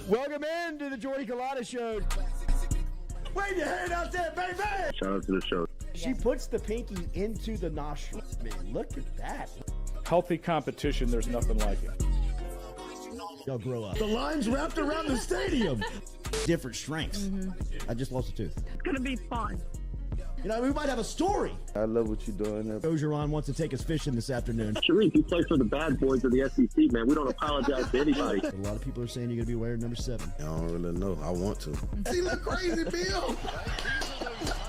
Welcome into the Jordy Culotta Show. Wave your hand out there, baby! Shout out to the show. She puts the pinky into the nostril. Man, look at that. Healthy competition, there's nothing like it. Y'all grow up. The line's wrapped around the stadium. Different strengths. I just lost a tooth. It's going to be fun. You know, we might have a story. I love what you're doing. Ogeron wants to take us fishing this afternoon. Sharif, you play for the bad boys of the SEC, man. We don't apologize to anybody. A lot of people are saying you're going to be wearing number 7. I don't really know. I want to. He look crazy, Bill.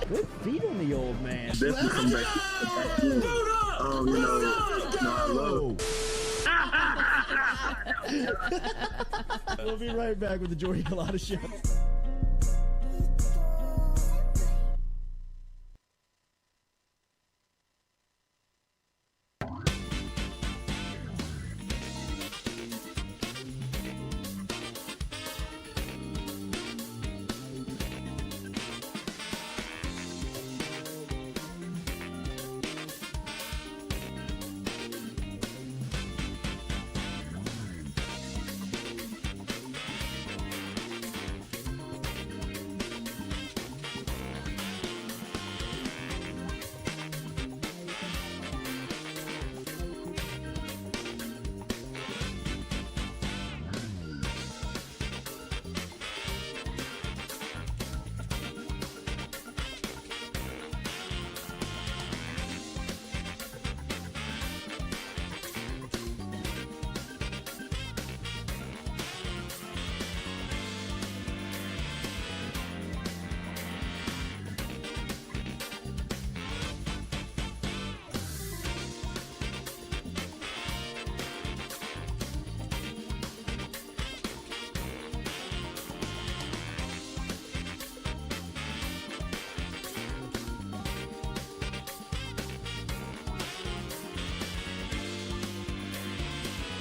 Good feet on the old man. Definitely come back. We'll be right back with the Jordy Culotta Show.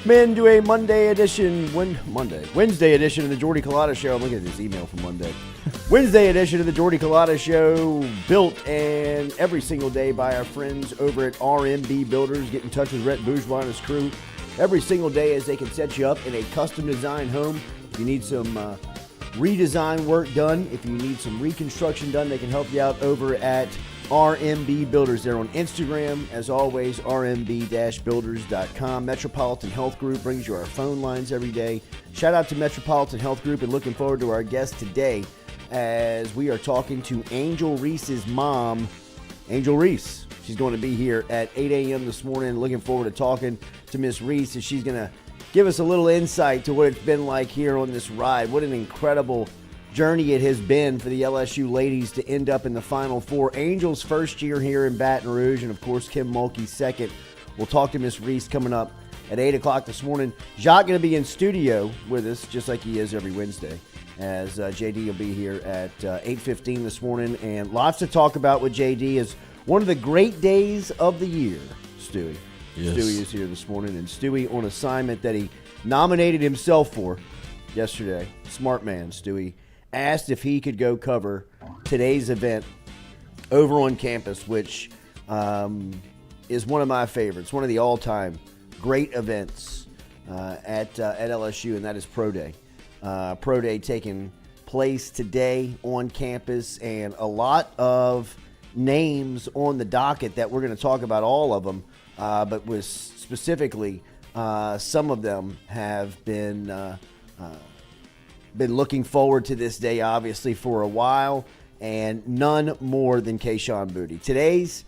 Men do a Wednesday edition of the Jordy Culotta Show. I'm looking at this email from Monday. Wednesday edition of the Jordy Culotta Show, built and every single day by our friends over at RMB Builders. Get in touch with Rhett Bourgeois and his crew every single day as they can set you up in a custom design home. If you need some redesign work done, if you need some reconstruction done, they can help you out over at RMB Builders. They're on Instagram, as always, rmb-builders.com. Metropolitan Health Group brings you our phone lines every day. Shout out to Metropolitan Health Group, and looking forward to our guest today as we are talking to Angel Reese's mom, Angel Reese. She's going to be here at 8 a.m. this morning. Looking forward to talking to Miss Reese, as she's going to give us a little insight to what it's been like here on this ride. What an incredible journey it has been for the LSU ladies to end up in the Final Four. Angels' first year here in Baton Rouge, and of course Kim Mulkey's second. We'll talk to Miss Reese coming up at 8 o'clock this morning. Jacques going to be in studio with us, just like he is every Wednesday, as JD will be here at 8:15 this morning, and lots to talk about with JD. Is one of the great days of the year, Stewie. Yes. Stewie is here this morning, and Stewie on assignment that he nominated himself for yesterday. Smart man, Stewie. Asked if he could go cover today's event over on campus, which is one of my favorites, one of the all-time great events at LSU, and that is Pro Day. Pro Day taking place today on campus, and a lot of names on the docket that we're going to talk about, all of them, but with specifically some of them have been looking forward to this day, obviously, for a while, and none more than Kayshon Boutte. Today's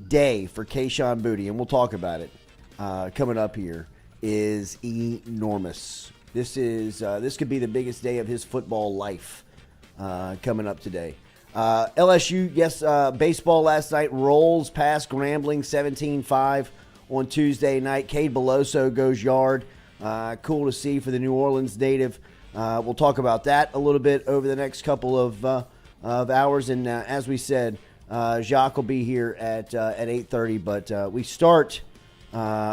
day for Kayshon Boutte, and we'll talk about it coming up here, is enormous. This could be the biggest day of his football life coming up today. LSU, yes, baseball last night rolls past Grambling 17-5 on Tuesday night. Cade Beloso goes yard. Cool to see for the New Orleans native. We'll talk about that a little bit over the next couple of hours. And as we said, Jacques will be here at 8:30. But we start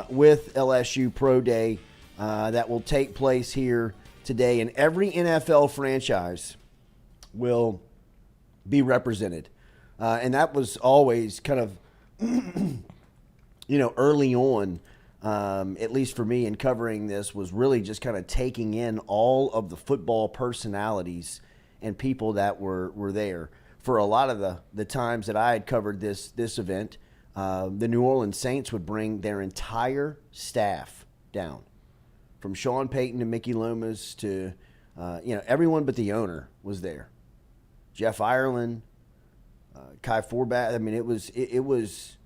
with LSU Pro Day that will take place here today. And every NFL franchise will be represented. And that was always kind of, early on, at least for me in covering this, was really just kind of taking in all of the football personalities and people that were there. For a lot of the times that I had covered this event, the New Orleans Saints would bring their entire staff down, from Sean Payton to Mickey Lomas to everyone but the owner was there. Jeff Ireland, Kai Forbat. I mean, it was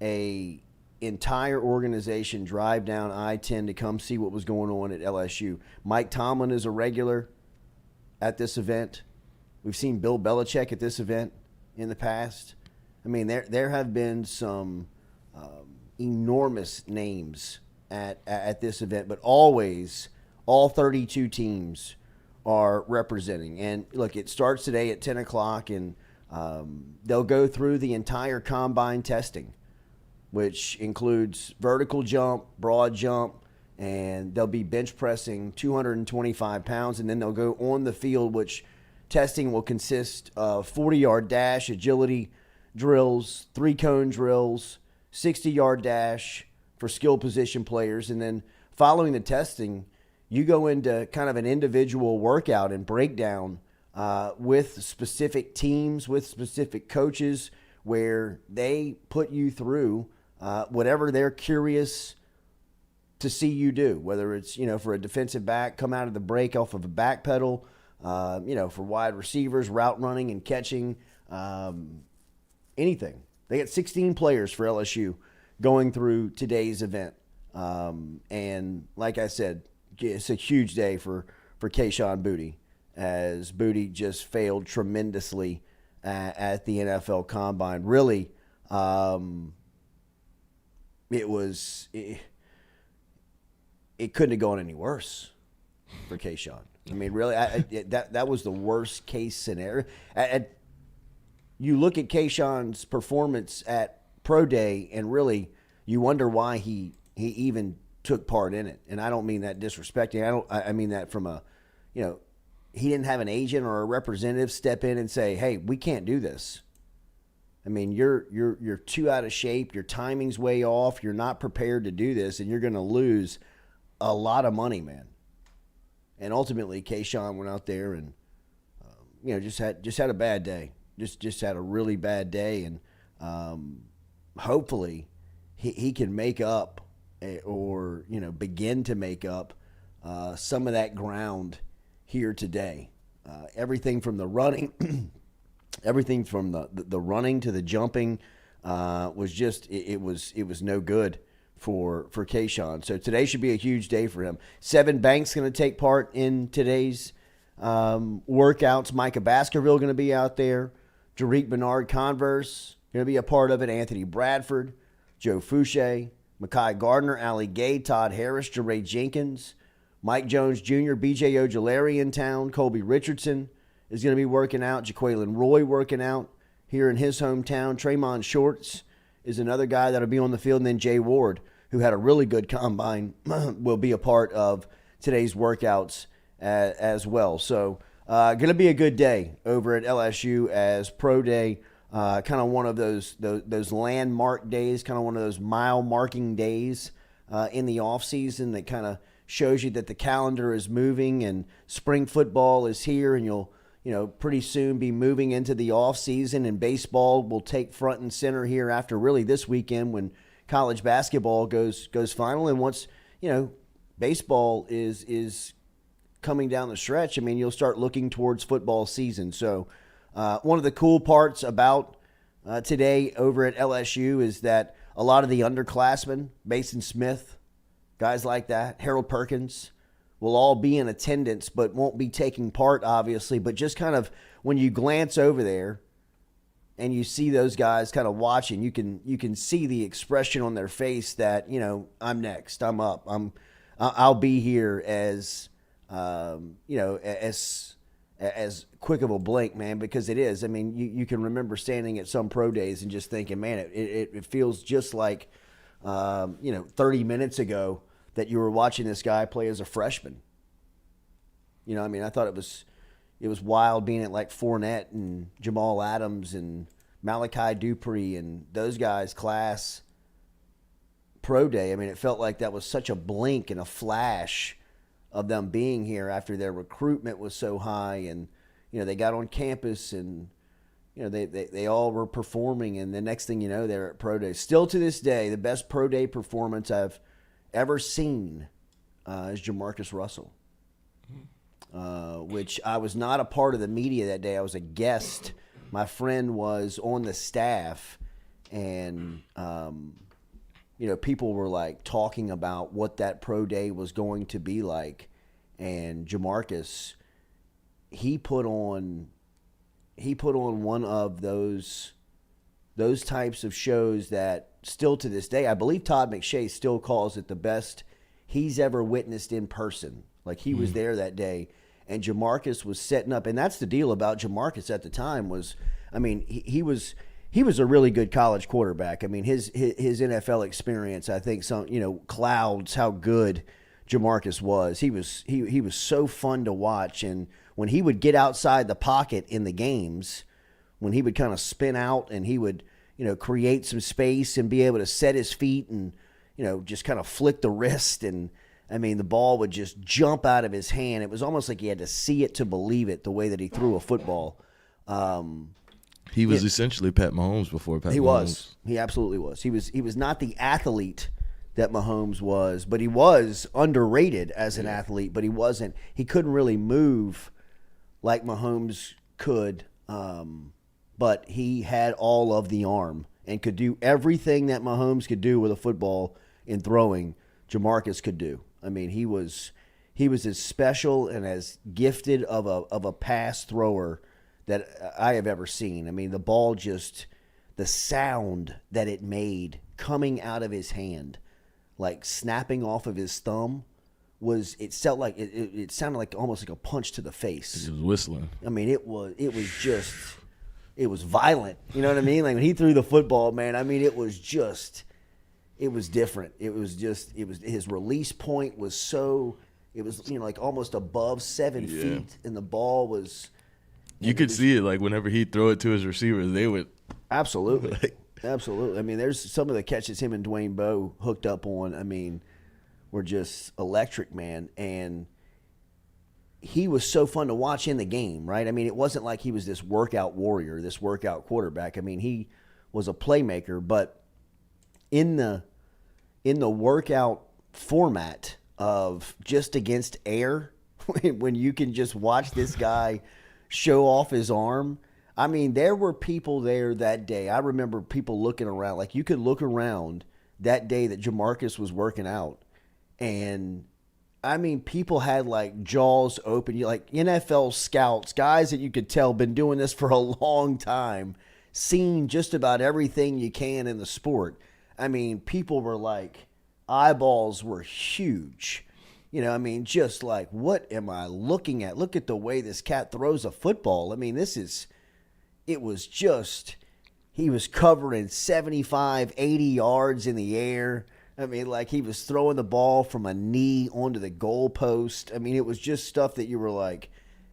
a entire organization drive down I-10 to come see what was going on at LSU. Mike Tomlin is a regular at this event. We've seen Bill Belichick at this event in the past. I mean, there have been some enormous names at this event, but always all 32 teams are representing. And look, it starts today at 10 o'clock, and they'll go through the entire combine testing, which includes vertical jump, broad jump, and they'll be bench pressing 225 pounds, and then they'll go on the field, which testing will consist of 40-yard dash, agility drills, 3-cone drills, 60-yard dash for skill position players, and then following the testing, you go into kind of an individual workout and breakdown with specific teams, with specific coaches, where they put you through whatever they're curious to see you do, whether it's, for a defensive back, come out of the break off of a back pedal, for wide receivers, route running and catching, anything. They got 16 players for LSU going through today's event. And like I said, it's a huge day for Kayshon Boutte, as Boutte just failed tremendously at the NFL Combine. Really, it couldn't have gone any worse for Kayshon. I mean, really, that was the worst case scenario. You look at Kayshon's performance at Pro Day, and really, you wonder why he even took part in it. And I don't mean that disrespecting. I mean that from he didn't have an agent or a representative step in and say, "Hey, we can't do this." I mean, you're too out of shape. Your timing's way off. You're not prepared to do this, and you're going to lose a lot of money, man. And ultimately, Kayshon went out there and just had a bad day. Just had a really bad day, and hopefully he can make up or begin to make up some of that ground here today. Everything from the running, everything from the running to the jumping was just it was no good for Kayshon. So today should be a huge day for him. Sevyn Banks going to take part in today's workouts. Micah Baskerville going to be out there. Jerick Bernard Converse going to be a part of it. Anthony Bradford, Joe Fouché, Mekhi Gardner, Ali Gay, Todd Harris, Jeray Jenkins, Mike Jones Jr., B.J. Ojulari in town. Colby Richardson is going to be working out. Jaquelin Roy working out here in his hometown. Tremont Shorts is another guy that will be on the field. And then Jay Ward, who had a really good combine, will be a part of today's workouts as well. So going to be a good day over at LSU, as Pro Day, kind of one of those landmark days, kind of one of those mile marking days in the offseason that kind of shows you that the calendar is moving and spring football is here, and you'll pretty soon be moving into the offseason, and baseball will take front and center here after really this weekend when college basketball goes final. And once baseball is coming down the stretch, I mean, you'll start looking towards football season. So one of the cool parts about today over at LSU is that a lot of the underclassmen, Mason Smith, guys like that, Harold Perkins, will all be in attendance but won't be taking part, obviously. But just kind of when you glance over there and you see those guys kind of watching, you can see the expression on their face that, I'm next, I'm up, I'll be here as as quick of a blink, man, because it is. I mean, you can remember standing at some pro days and just thinking, man, it feels just like 30 minutes ago that you were watching this guy play as a freshman. I thought it was wild being at like Fournette and Jamal Adams and Malachi Dupree and those guys' class pro day. I mean, it felt like that was such a blink and a flash of them being here after their recruitment was so high, and they got on campus, and they all were performing, and the next thing you know, they're at pro day. Still to this day, the best pro day performance I've ever seen is JaMarcus Russell, which I was not a part of the media that day. I was a guest. My friend was on the staff, and people were like talking about what that pro day was going to be like, and JaMarcus, he put on one of those types of shows that still to this day, I believe Todd McShay still calls it the best he's ever witnessed in person. Like, he was there that day, and JaMarcus was setting up. And that's the deal about JaMarcus at the time was, I mean, he was a really good college quarterback. I mean, his NFL experience, I think, clouds how good JaMarcus was. He was so fun to watch, and when he would get outside the pocket in the games, when he would kind of spin out and he would, create some space and be able to set his feet and, just kind of flick the wrist, and I mean, the ball would just jump out of his hand. It was almost like he had to see it to believe it, the way that he threw a football. He was essentially Pat Mahomes before Pat Mahomes. He was. He absolutely was. He was not the athlete that Mahomes was, but he was underrated as an athlete, but he couldn't really move like Mahomes could, but he had all of the arm and could do everything that Mahomes could do with a football in throwing, JaMarcus could do. I mean, he was as special and as gifted of a pass thrower that I have ever seen. I mean, the ball the sound that it made coming out of his hand, like snapping off of his thumb, it sounded like almost like a punch to the face. He was whistling. I mean, it was violent. You know what I mean? Like, when he threw the football, man, I mean, it was different. His release point was like almost above 7 feet, and the ball was. You could see it, like, whenever he'd throw it to his receivers, they would. Absolutely. Absolutely. I mean, there's some of the catches him and Dwayne Bowe hooked up on, I mean, were just electric, man. And he was so fun to watch in the game, right? I mean, it wasn't like he was this workout warrior, this workout quarterback. I mean, he was a playmaker, but in the workout format of just against air, when you can just watch this guy show off his arm. I mean, there were people there that day. I remember people looking around. Like, you could look around that day that JaMarcus was working out, and I mean, people had like jaws open. Like, NFL scouts, guys that you could tell been doing this for a long time, seen just about everything you can in the sport. I mean, people were like, eyeballs were huge. I mean, just like, what am I looking at? Look at the way this cat throws a football. I mean, he was covering 75, 80 yards in the air. I mean, like, he was throwing the ball from a knee onto the goalpost. I mean, it was just stuff that you were like,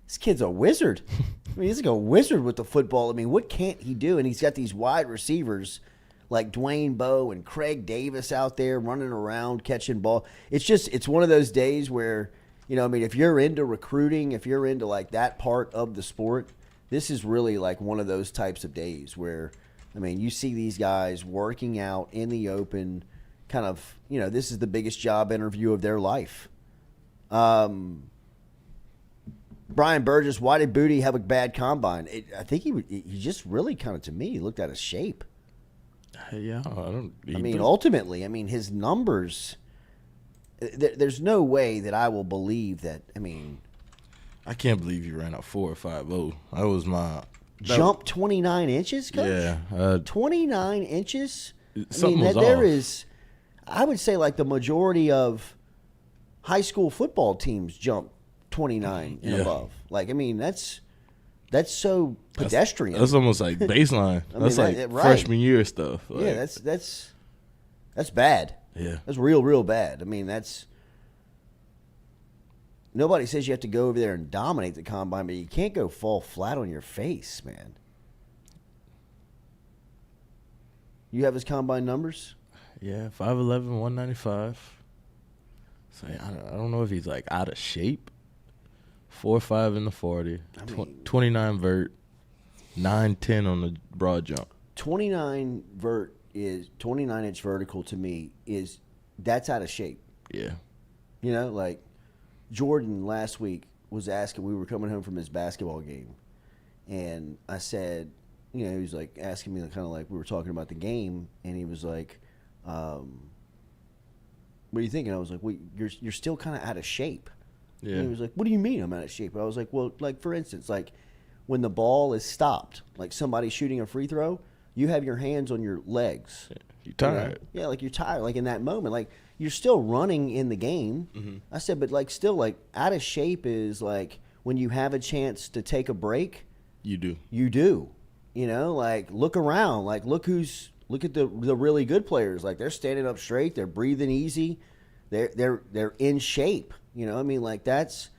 this kid's a wizard. I mean, he's like a wizard with the football. I mean, what can't he do? And he's got these wide receivers like Dwayne Bowe and Craig Davis out there running around catching ball. It's one of those days where, I mean, if you're into recruiting, if you're into like that part of the sport, this is really like one of those types of days where, I mean, you see these guys working out in the open, kind of, this is the biggest job interview of their life. Brian Burgess, why did Boutte have a bad combine? I think he just really kind of, to me, looked out of shape. Yeah, ultimately, his numbers. There's no way that I will believe that. I mean, I can't believe you ran a 4.50. That was my jump 29 inches, Coach. Yeah, 29 inches. Something was there off. is. I would say like the majority of high school football teams jump 29 and above. Like, I mean, that's so pedestrian. That's almost like baseline. That's like right. freshman year stuff. Like, yeah, that's bad. Yeah, that's real bad. I mean, nobody says you have to go over there and dominate the combine, but you can't go fall flat on your face, man. You have his combine numbers? Yeah, 5'11", 195. So I don't know if he's like out of shape. 4.5 in the 40, 29 vert, 9.10 on the broad jump. 29 inch vertical to me that's out of shape. Yeah. You know, like Jordan last week was asking, we were coming home from his basketball game, and I said, you know, he was like asking me kind of like we were talking about the game, and he was like, what are you thinking? I was like, well, you're still kind of out of shape. Yeah. And he was like, what do you mean I'm out of shape? I was like, well, like for instance, like when the ball is stopped, like somebody shooting a free throw, you have your hands on your legs. Yeah. You're tired. You know? Yeah, like you're tired. Like in that moment, like you're still running in the game. Mm-hmm. I said, but like still like out of shape is like when you have a chance to take a break. You do. You do. You know, like look around. Like look at the really good players. Like they're standing up straight. They're breathing easy. They're in shape. You know, I mean, like that's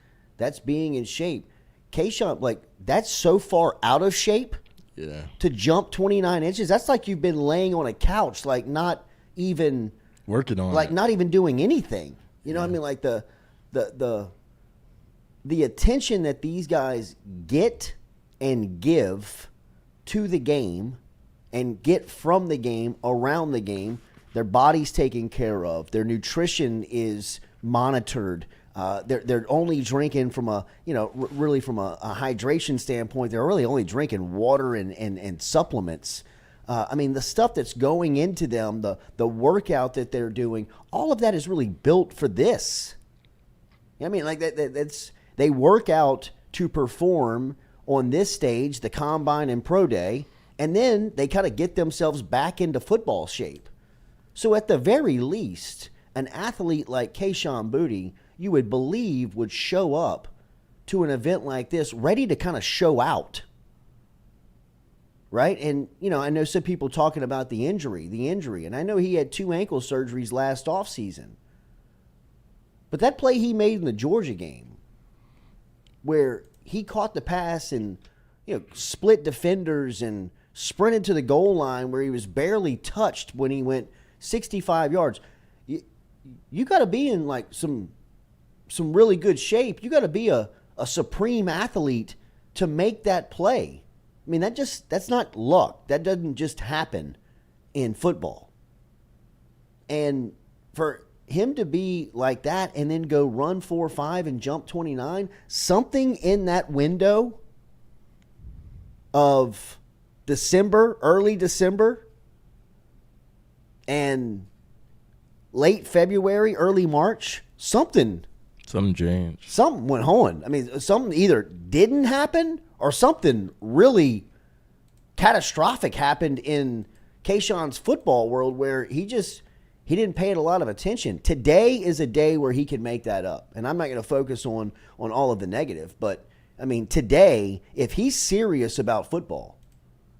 being in shape. Kayshon, like that's so far out of shape. Yeah. To jump 29 inches, that's like you've been laying on a couch, like not even working on, like not even doing anything. You know what I mean? Like the attention that these guys get and give to the game and get from the game, around the game, their body's taken care of, their nutrition is monitored. They're only drinking from really from a hydration standpoint. They're really only drinking water and supplements. I mean, the stuff that's going into them, the workout that they're doing, all of that is really built for this. I mean, like that's they work out to perform on this stage, the combine and pro day, and then they kind of get themselves back into football shape. So at the very least, an athlete like Kayshon Boutte, you would believe would show up to an event like this ready to kind of show out. Right? And, you know, I know some people talking about the injury, and I know he had 2 ankle surgeries last offseason. But that play he made in the Georgia game where he caught the pass and, you know, split defenders and sprinted to the goal line where he was barely touched when he went 65 yards. You got to be in like some really good shape. You got to be a supreme athlete to make that play. I mean, that's not luck. That doesn't just happen in football. And for him to be like that and then go run 4.5 and jump 29, something in that window of December, early December, and late February, early March, something changed. Something went on. I mean, something either didn't happen or something really catastrophic happened in Kayshon's football world where he didn't pay it a lot of attention. Today is a day where he can make that up. And I'm not going to focus on all of the negative, but I mean, today, if he's serious about football,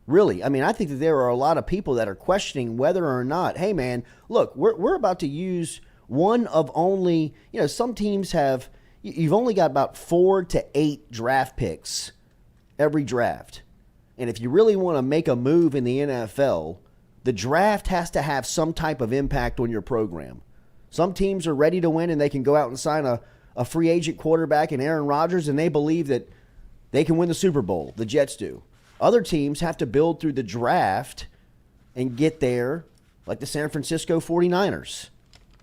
really, I mean, I think that there are a lot of people that are questioning whether or not, hey man, look, we're about to use one of only, you know, some teams have, you've only got about 4 to 8 draft picks every draft. And if you really want to make a move in the NFL, the draft has to have some type of impact on your program. Some teams are ready to win and they can go out and sign a free agent quarterback in Aaron Rodgers and they believe that they can win the Super Bowl. The Jets do. Other teams have to build through the draft and get there, like the San Francisco 49ers.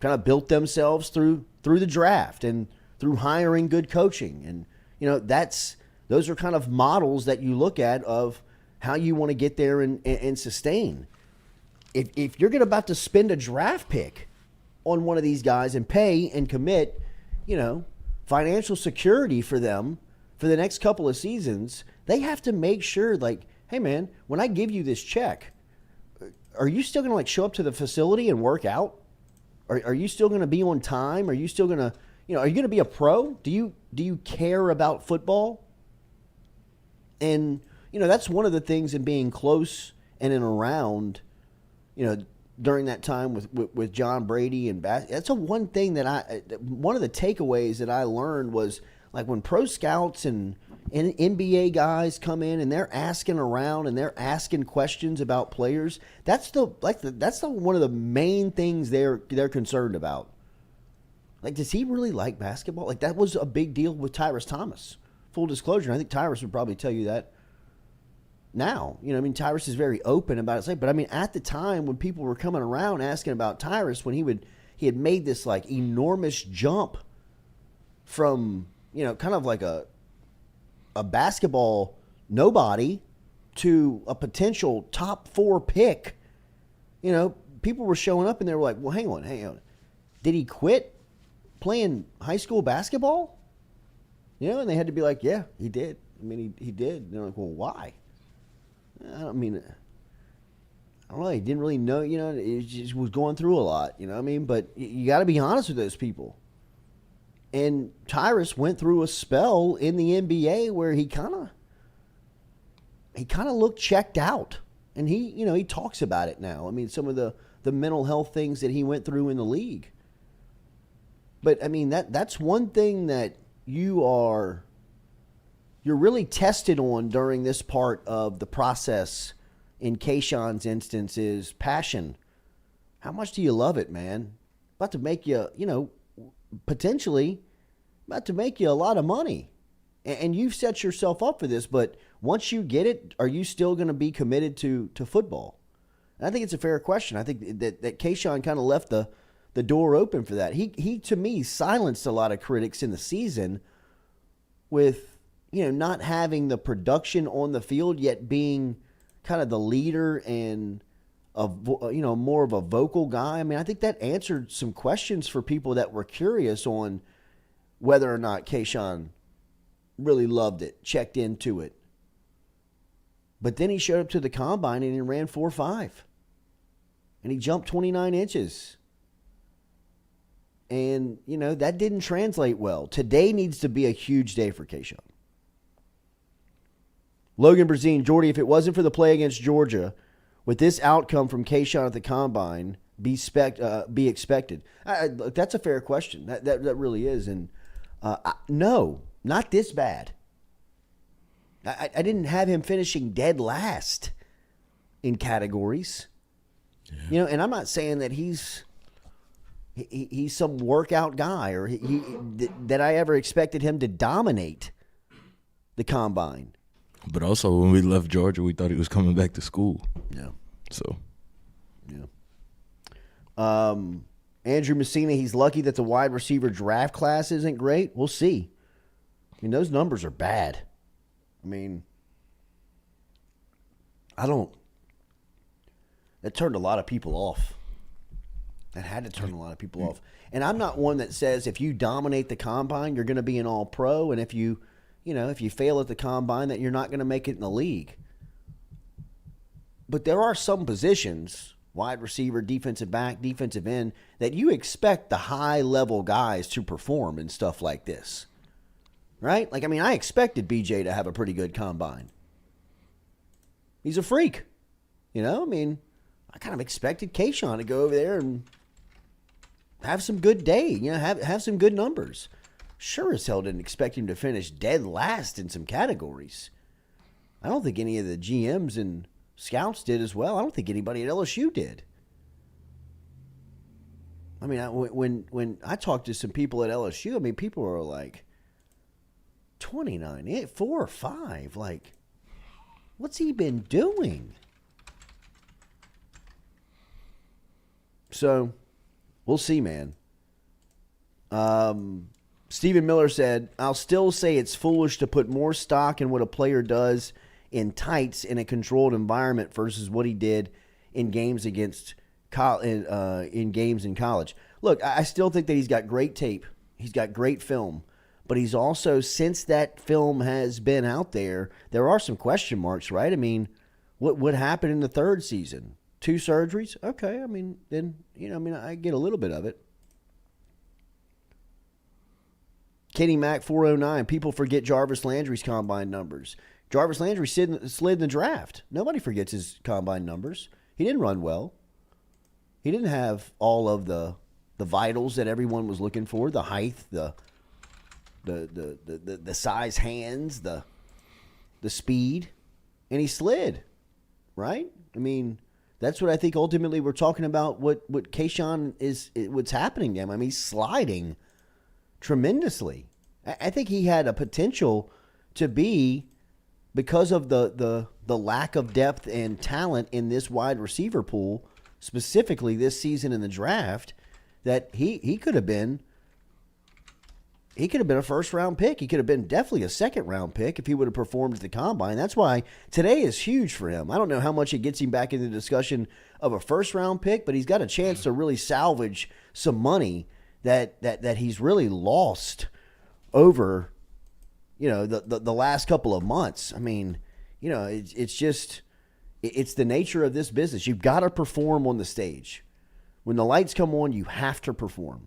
Kind of built themselves through the draft and through hiring good coaching. And, you know, those are kind of models that you look at of how you want to get there and sustain. If you're about to spend a draft pick on one of these guys and pay and commit, you know, financial security for them for the next couple of seasons, they have to make sure, like, hey, man, when I give you this check, are you still going to, like, show up to the facility and work out? Are you still going to be on time? Are you still going to, you know, are you going to be a pro? Do you care about football? And, you know, that's one of the things in being close and in around, you know, during that time with John Brady and that's one thing that one of the takeaways that I learned was, like, when pro scouts and NBA guys come in and they're asking around and they're asking questions about players. That's one of the main things they're concerned about. Like, does he really like basketball? Like, that was a big deal with Tyrus Thomas. Full disclosure, I think Tyrus would probably tell you that now. Tyrus is very open about it. But, at the time when people were coming around asking about Tyrus, when he had made this, like, enormous jump from, kind of like a basketball nobody to a potential top 4 pick, people were showing up and they were like, well, hang on. Did he quit playing high school basketball? And they had to be like, yeah, he did. He did. And they're like, well, why? I don't know. He didn't really know, he just was going through a lot, But you got to be honest with those people. And Tyrus went through a spell in the NBA where he kind of looked checked out. And he talks about it now. Some of the mental health things that he went through in the league. But that's one thing that you're really tested on during this part of the process. In Kayshon's instance, is passion. How much do you love it, man? About to make you, potentially about to make you a lot of money. And you've set yourself up for this, but once you get it, are you still going to be committed to football? And I think it's a fair question. I think that Kayshon kind of left the door open for that. He to me silenced a lot of critics in the season with, not having the production on the field, yet being kind of the leader and more of a vocal guy. I think that answered some questions for people that were curious on whether or not Kayshon really loved it, checked into it. But then he showed up to the combine and he ran 4.5. And he jumped 29 inches. And, that didn't translate well. Today needs to be a huge day for Kayshon. Logan Brazine, Jordy, if it wasn't for the play against Georgia, with this outcome from Kayshon at the combine, be expected? That's a fair question. That really is. And no, not this bad. I didn't have him finishing dead last in categories. Yeah. And I'm not saying that he's some workout guy or that I ever expected him to dominate the combine. But also, when we left Georgia, we thought he was coming back to school. Yeah. So. Yeah. Andrew Messina, he's lucky that the wide receiver draft class isn't great. We'll see. Those numbers are bad. That turned a lot of people off. That had to turn a lot of people off. And I'm not one that says if you dominate the combine, you're going to be an all-pro, and if you fail at the combine, that you're not going to make it in the league. But there are some positions, wide receiver, defensive back, defensive end, that you expect the high-level guys to perform and stuff like this. Right? I expected BJ to have a pretty good combine. He's a freak. I kind of expected Kayshon to go over there and have some good day, have some good numbers. Sure as hell didn't expect him to finish dead last in some categories. I don't think any of the GMs and scouts did as well. I don't think anybody at LSU did. When I talked to some people at LSU, people were like, 29, 4 or 5. Like, what's he been doing? So, we'll see, man. Stephen Miller said, I'll still say it's foolish to put more stock in what a player does in tights in a controlled environment versus what he did in games in games in college. Look, I still think that he's got great tape. He's got great film. But he's also, since that film has been out there are some question marks, right? What happened in the third season? 2 surgeries? Okay, I get a little bit of it. Kenny Mack 409. People forget Jarvis Landry's combine numbers. Jarvis Landry slid in the draft. Nobody forgets his combine numbers. He didn't run well. He didn't have all of the vitals that everyone was looking for. The height, the size hands, the the speed, and he slid, right? I mean, that's what I think ultimately we're talking about. What Kayshon is, what's happening to him. I mean, he's sliding tremendously. I think he had a potential to be, because of the lack of depth and talent in this wide receiver pool, specifically this season in the draft, that he could have been. He could have been a first-round pick. He could have been definitely a second-round pick if he would have performed at the Combine. That's why today is huge for him. I don't know how much it gets him back into the discussion of a first-round pick, but he's got a chance to really salvage some money that he's really lost over, the last couple of months. I mean, it's the nature of this business. You've got to perform on the stage. When the lights come on, you have to perform.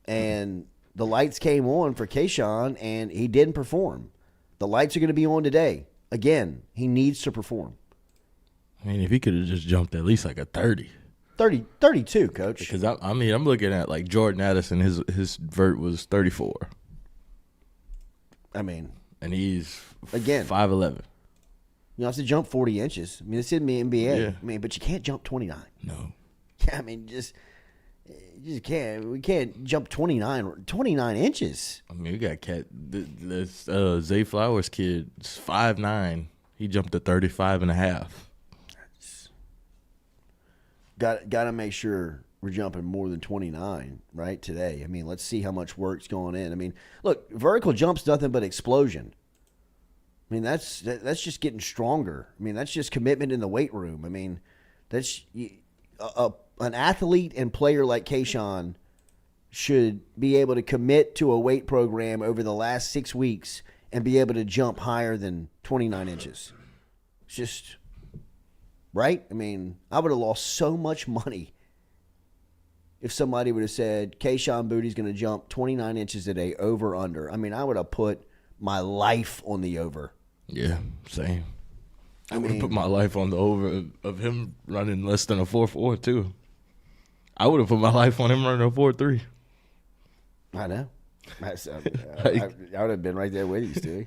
And the lights came on for Kayshon, and he didn't perform. The lights are going to be on today. Again, he needs to perform. I mean, if he could have just jumped at least like a 30. 32, Coach. Because, I'm looking at like Jordan Addison, his vert was 34. I mean. And he's, again, 5'11". You have to jump 40 inches. I mean, it's in the NBA. Yeah. I mean, but you can't jump 29. No. Yeah, I mean, you just can't. We can't jump 29 inches. I mean, we got this Zay Flowers kid, 5'9". He jumped to 35.5. Got to make sure we're jumping more than 29 right today. I mean, let's see how much work's going in. I mean, look, vertical jump's nothing but explosion. I mean, that's just getting stronger. I mean, that's just commitment in the weight room. I mean, that's an athlete and player like Kayshon should be able to commit to a weight program over the last 6 weeks and be able to jump higher than 29 inches. It's just, right? I mean, I would have lost so much money if somebody would have said, Kayshon Boutte's going to jump 29 inches a day, over, under. I mean, I would have put my life on the over. Yeah, same. I would have put my life on the over of him running less than a 4.4 too. I would have put my life on him running a 4.3. I know. I would have been right there with you,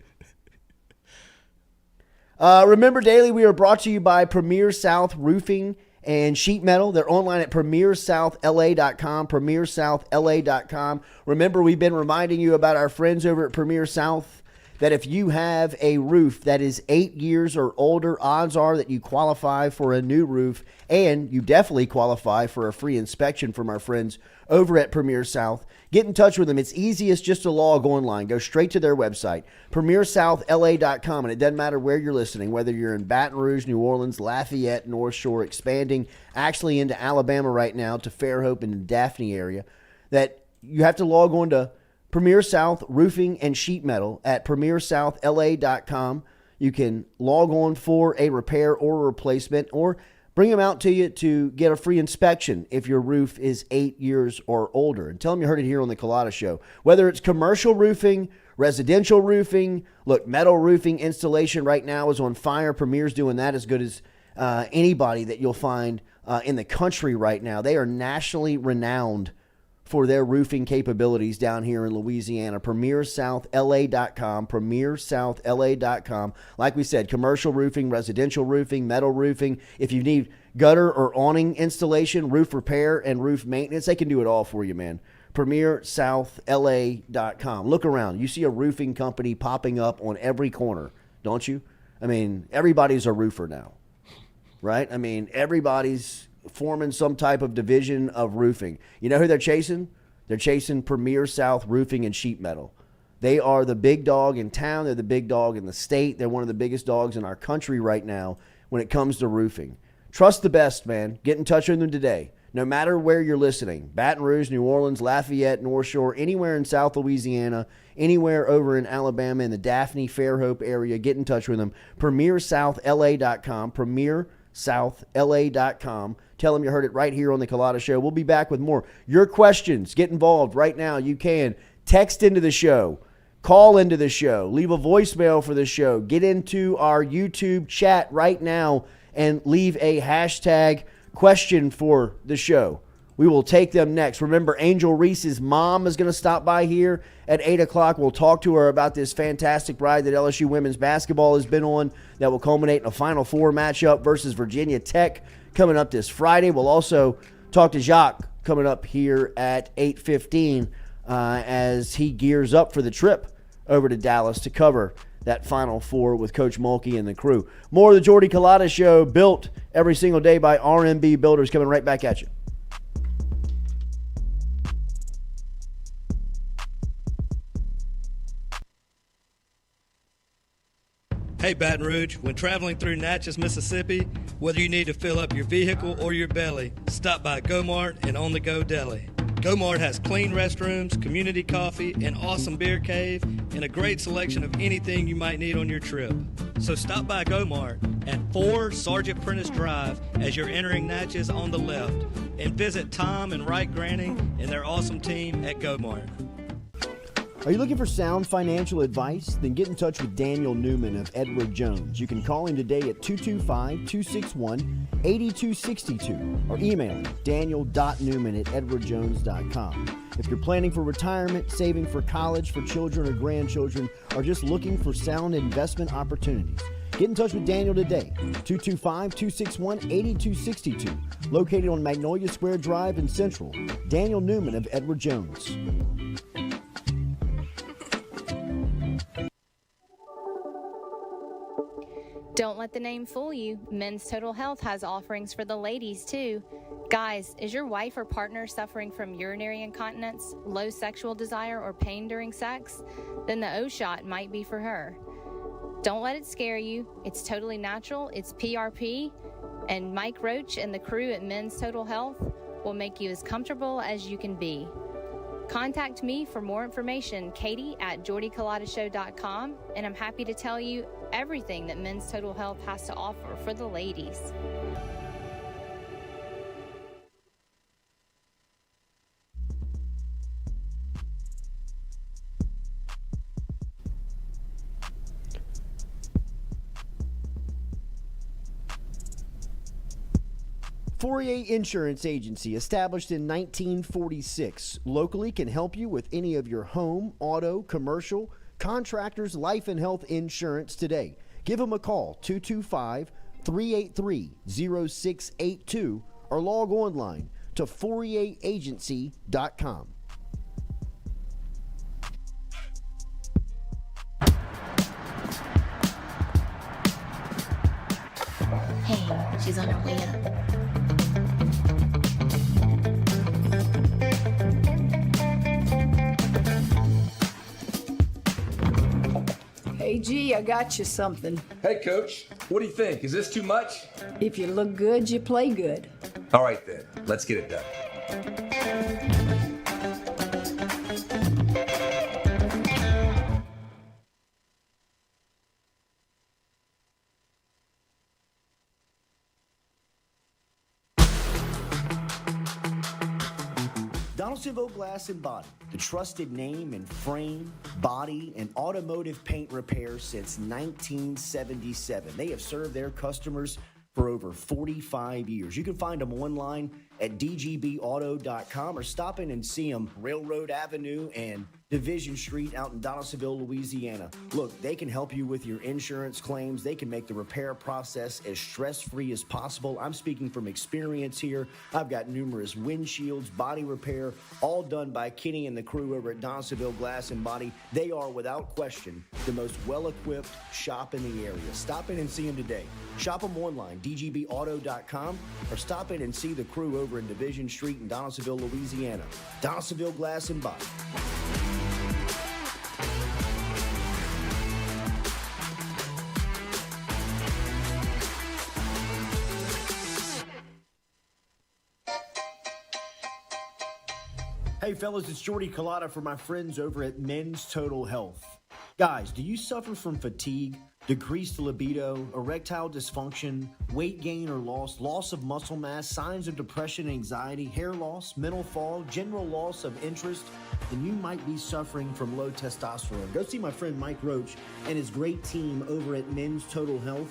Stewie. Remember, Daily, we are brought to you by Premier South Roofing and Sheet Metal. They're online at premiersouthlA.com, premiersouthlA.com. Remember, we've been reminding you about our friends over at Premier South, that if you have a roof that is 8 years or older, odds are that you qualify for a new roof, and you definitely qualify for a free inspection from our friends over at Premier South. Get in touch with them. It's easiest just to log online. Go straight to their website, premiersouthlA.com, and it doesn't matter where you're listening, whether you're in Baton Rouge, New Orleans, Lafayette, North Shore, expanding actually into Alabama right now to Fairhope and the Daphne area, that you have to log on to Premier South Roofing and Sheet Metal at premiersouthlA.com. You can log on for a repair or a replacement, or bring them out to you to get a free inspection if your roof is 8 years or older. And tell them you heard it here on the Culotta Show. Whether it's commercial roofing, residential roofing, look, metal roofing installation right now is on fire. Premier's doing that as good as anybody that you'll find in the country right now. They are nationally renowned for their roofing capabilities down here in Louisiana. premiersouthlA.com, premiersouthlA.com. Like we said, commercial roofing, residential roofing, metal roofing. If you need gutter or awning installation, roof repair, and roof maintenance, they can do it all for you, man. premiersouthlA.com. Look around. You see a roofing company popping up on every corner, don't you? I mean, everybody's a roofer now, right? I mean, everybody's forming some type of division of roofing. You know who they're chasing? They're chasing Premier South Roofing and Sheet Metal. They are the big dog in town. They're the big dog in the state. They're one of the biggest dogs in our country right now when it comes to roofing. Trust the best, man. Get in touch with them today. No matter where you're listening, Baton Rouge, New Orleans, Lafayette, North Shore, anywhere in South Louisiana, anywhere over in Alabama in the Daphne, Fairhope area, get in touch with them. premiersouthlA.com, premiersouthlA.com. Tell them you heard it right here on the Culotta Show. We'll be back with more. Your questions, get involved right now. You can text into the show, call into the show, leave a voicemail for the show, get into our YouTube chat right now and leave a hashtag question for the show. We will take them next. Remember, Angel Reese's mom is going to stop by here at 8 o'clock. We'll talk to her about this fantastic ride that LSU women's basketball has been on that will culminate in a Final Four matchup versus Virginia Tech coming up this Friday. We'll also talk to Jacques coming up here at 8:15 as he gears up for the trip over to Dallas to cover that Final Four with Coach Mulkey and the crew. More of the Jordy Culotta Show, built every single day by RMB Builders, coming right back at you. Hey Baton Rouge, when traveling through Natchez, Mississippi, whether you need to fill up your vehicle or your belly, stop by Go-Mart and On The Go Deli. Go-Mart has clean restrooms, community coffee, an awesome beer cave, and a great selection of anything you might need on your trip. So stop by Go-Mart at 4 Sergeant Prentice Drive as you're entering Natchez on the left, and visit Tom and Wright Granning and their awesome team at Go-Mart. Are you looking for sound financial advice? Then get in touch with Daniel Newman of Edward Jones. You can call him today at 225-261-8262 or email him daniel.newman@edwardjones.com. If you're planning for retirement, saving for college, for children or grandchildren, or just looking for sound investment opportunities, get in touch with Daniel today, 225-261-8262, located on Magnolia Square Drive in Central. Daniel Newman of Edward Jones. Don't let the name fool you. Men's Total Health has offerings for the ladies, too. Guys, is your wife or partner suffering from urinary incontinence, low sexual desire, or pain during sex? Then the O-Shot might be for her. Don't let it scare you. It's totally natural. It's PRP. And Mike Roach and the crew at Men's Total Health will make you as comfortable as you can be. Contact me for more information, Katie@JordyCulottaShow.com, and I'm happy to tell you everything that Men's Total Health has to offer for the ladies. Fourier Insurance Agency, established in 1946, locally can help you with any of your home, auto, commercial, contractors, life and health insurance today. Give them a call, 225-383-0682, or log online to FourierAgency.com. Hey, she's on her way up. Hey, G, I got you something. Hey, Coach. What do you think? Is this too much? If you look good, you play good. All right, then. Let's get it done. Donaldsonville Glass and Body, the trusted name in frame, body, and automotive paint repair since 1977. They have served their customers for over 45 years. You can find them online at dgbauto.com or stop in and see them Railroad Avenue and Division Street out in Donaldsonville, Louisiana. Look, they can help you with your insurance claims. They can make the repair process as stress-free as possible. I'm speaking from experience here. I've got numerous windshields, body repair, all done by Kenny and the crew over at Donaldsonville Glass and Body. They are, without question, the most well-equipped shop in the area. Stop in and see them today. Shop them online, dgbauto.com, or stop in and see the crew over in Division Street in Donaldsonville, Louisiana. Donaldsonville Glass and Body. Hey fellas, it's Jordy Culotta for my friends over at Men's Total Health. Guys, do you suffer from fatigue, decreased libido, erectile dysfunction, weight gain or loss of muscle mass, signs of depression, anxiety, hair loss, mental fog, general loss of interest? Then you might be suffering from low testosterone. Go see my friend Mike Roach and his great team over at Men's Total Health,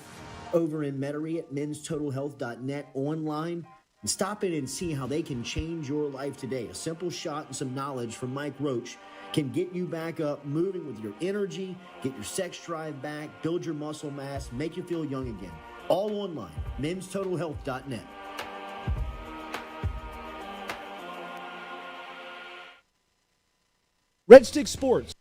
over in Metairie at menstotalhealth.net, online And stop in and see how they can change your life today. A simple shot and some knowledge from Mike Roach can get you back up, moving with your energy, get your sex drive back, build your muscle mass, make you feel young again. All online, menstotalhealth.net. Red Stick Sports.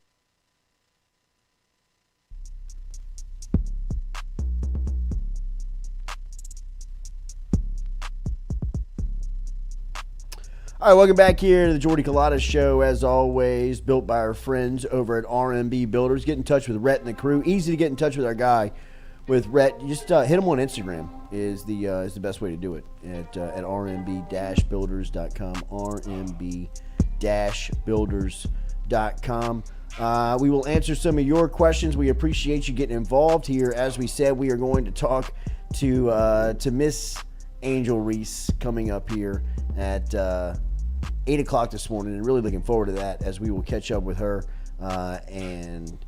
All right, welcome back here to the Jordy Culotta Show. As always, built by our friends over at RMB Builders. Get in touch with Rhett and the crew. Easy to get in touch with our guy. With Rhett, just hit him on Instagram is the best way to do it at rmb-builders.com. rmb-builders.com. We will answer some of your questions. We appreciate you getting involved here. As we said, we are going to talk to Miss Angel Reese coming up here at 8 o'clock this morning, and really looking forward to that as we will catch up with her and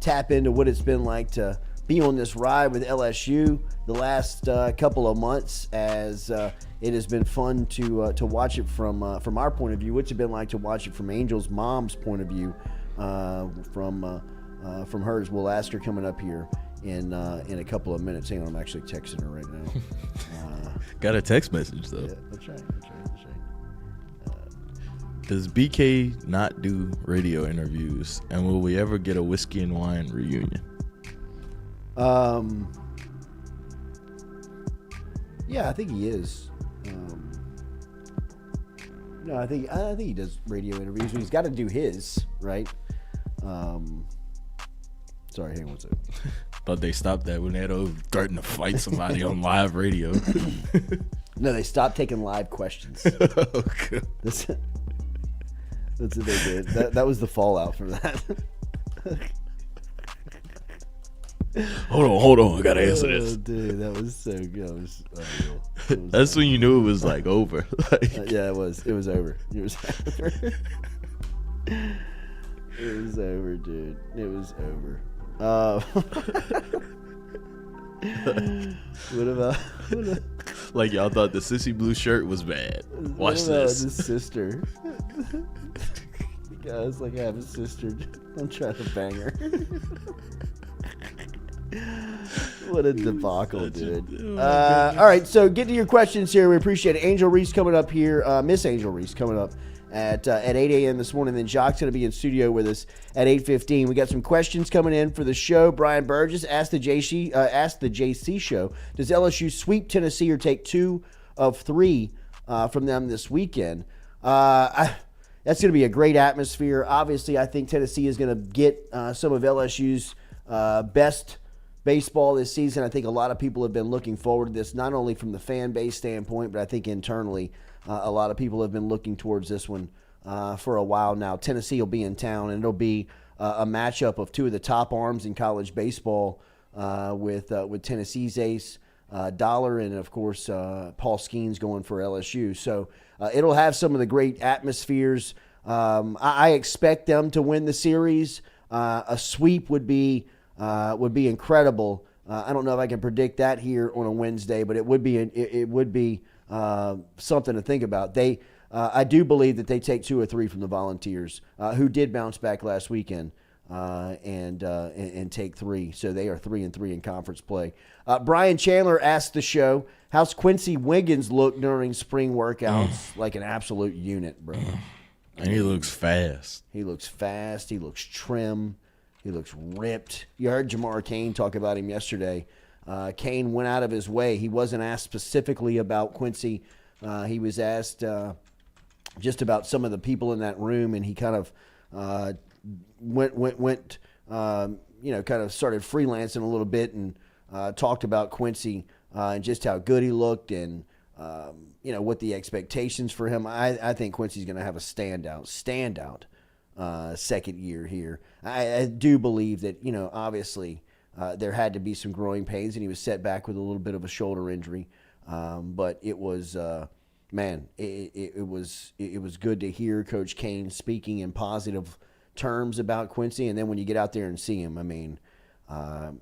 tap into what it's been like to be on this ride with LSU the last couple of months, as it has been fun to watch it from our point of view. What's it been like to watch it from Angel's mom's point of view from hers? We'll ask her coming up here in a couple of minutes. Hang on, I'm actually texting her right now. Got a text message though. Yeah, that's right. Does BK not do radio interviews, and will we ever get a whiskey and wine reunion? Yeah, I think he is. No, I think he does radio interviews. He's got to do his, right? Sorry, hang on one second. But they stopped that when they had threatened to fight somebody on live radio. No, they stopped taking live questions. Okay. That's what they did. That was the fallout from that. Hold on, I gotta answer this. Dude, that was so good. That was unreal. That's when you knew it was like over. Yeah, it was. It was over. It was over. It was over, dude. It was over. What about like y'all thought the sissy blue shirt was bad? Watch this. His sister. The guy's like, I have a sister. I'm trying to bang her. What a debacle, dude. All right, so get to your questions here. We appreciate it. Angel Reese coming up here. Miss Angel Reese coming up at 8 a.m. this morning. Then Jacques going to be in studio with us at 8:15. We got some questions coming in for the show. Brian Burgess asked the JC show, does LSU sweep Tennessee or take 2 of 3 from them this weekend? That's going to be a great atmosphere. Obviously, I think Tennessee is going to get some of LSU's best baseball this season. I think a lot of people have been looking forward to this, not only from the fan base standpoint, but I think internally a lot of people have been looking towards this one for a while now. Tennessee will be in town, and it'll be a matchup of 2 of the top arms in college baseball with Tennessee's ace, Dollar, and, of course, Paul Skeens going for LSU. So it'll have some of the great atmospheres. I expect them to win the series. A sweep would be incredible. I don't know if I can predict that here on a Wednesday, but it would be something to think about. I do believe that they take 2 or 3 from the Volunteers, who did bounce back last weekend and take 3. So they are 3-3 in conference play. Brian Chandler asked the show, how's Quincy Wiggins look during spring workouts? Like an absolute unit, bro. And he looks fast. He looks fast. He looks trim. He looks ripped. You heard Jamar Cain talk about him yesterday. Cain went out of his way. He wasn't asked specifically about Quincy. He was asked just about some of the people in that room, and he kind of went kind of started freelancing a little bit and talked about Quincy and just how good he looked and what the expectations for him. I think Quincy's going to have a standout second year here. I do believe that, obviously there had to be some growing pains, and he was set back with a little bit of a shoulder injury. But it was, it was good to hear Coach Cain speaking in positive terms about Quincy. And then when you get out there and see him,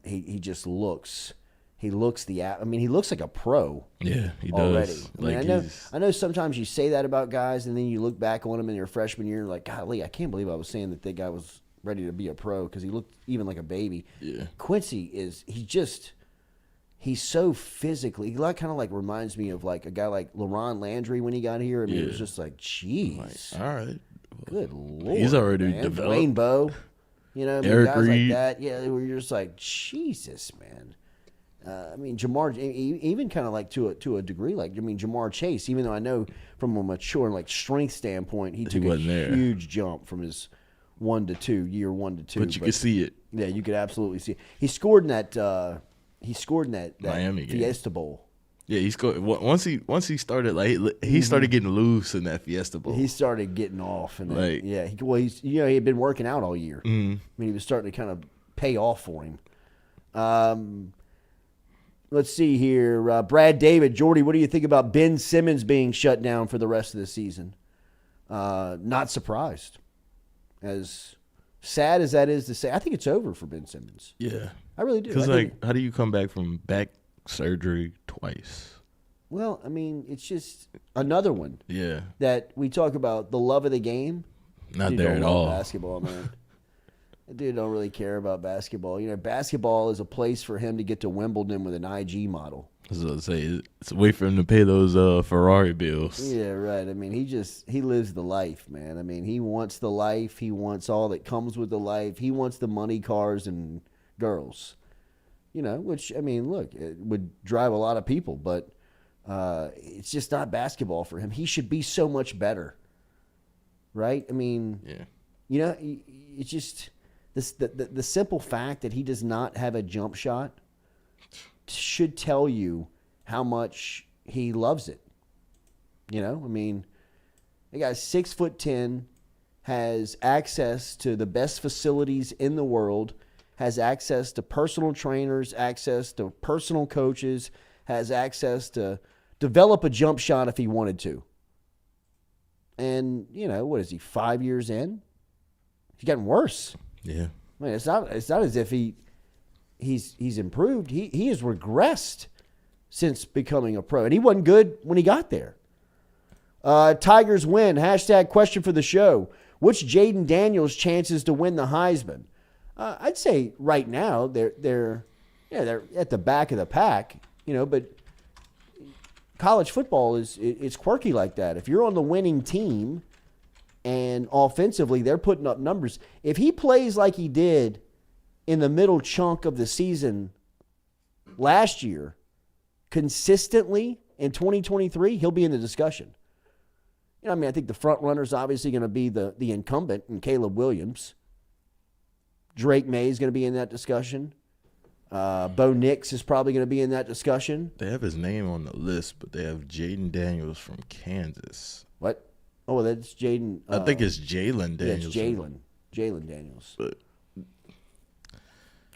he just looks He looks he looks like a pro. Yeah, he already. does. I know sometimes you say that about guys, and then you look back on him in your freshman year, like, golly, I can't believe I was saying that guy was ready to be a pro because he looked even like a baby. Yeah. Quincy he's so physically, he kind of like reminds me of like a guy like LaRon Landry when he got here. It was just like, geez. All right. Good Lord. He's already man. developed. Rainbow. Eric guys Reed. like that. Yeah, where you're just like, Jesus, man. Jamar, even kind of like to a degree, like Jamar Chase. Even though I know from a mature like strength standpoint, he took a huge jump from his 1 to 2, year 1 to 2. But you could see it. Yeah, you could absolutely see it. He scored in that Miami game. Fiesta Bowl. Yeah, he scored once he started he started getting loose in that Fiesta Bowl. He started getting off and he had been working out all year. Mm-hmm. He was starting to kind of pay off for him. Let's see here. Brad David, Jordy, what do you think about Ben Simmons being shut down for the rest of the season? Not surprised. As sad as that is to say, I think it's over for Ben Simmons. Yeah. I really do. Because, how do you come back from back surgery twice? Well, it's just another one. Yeah. That we talk about the love of the game. Not there at all. Basketball, man. Dude don't really care about basketball. Basketball is a place for him to get to Wimbledon with an IG model. I was going to say, it's a way for him to pay those Ferrari bills. Yeah, right. He lives the life, man. He wants the life. He wants all that comes with the life. He wants the money, cars, and girls. Which, look, it would drive a lot of people, but it's just not basketball for him. He should be so much better, right? Yeah. It's just the simple fact that he does not have a jump shot should tell you how much he loves it. The guy's 6'10", has access to the best facilities in the world, has access to personal trainers, access to personal coaches, has access to develop a jump shot if he wanted to. And, what is he, 5 years in? He's gotten worse. Yeah. It's not as if he's improved. He has regressed since becoming a pro. And he wasn't good when he got there. Tigers win. # question for the show. What's Jaden Daniels' chances to win the Heisman? I'd say right now they're at the back of the pack, but college football it's quirky like that. If you're on the winning team and offensively they're putting up numbers, if he plays like he did in the middle chunk of the season last year consistently in 2023, he'll be in the discussion. I think the front runner is obviously going to be the incumbent in Caleb Williams. Drake May is going to be in that discussion. Bo Nix is probably going to be in that discussion. They have his name on the list, but they have Jaden Daniels from Kansas. What? Oh, that's Jaden. I think it's Jalen Daniels. Yeah, it's Jalen Daniels. But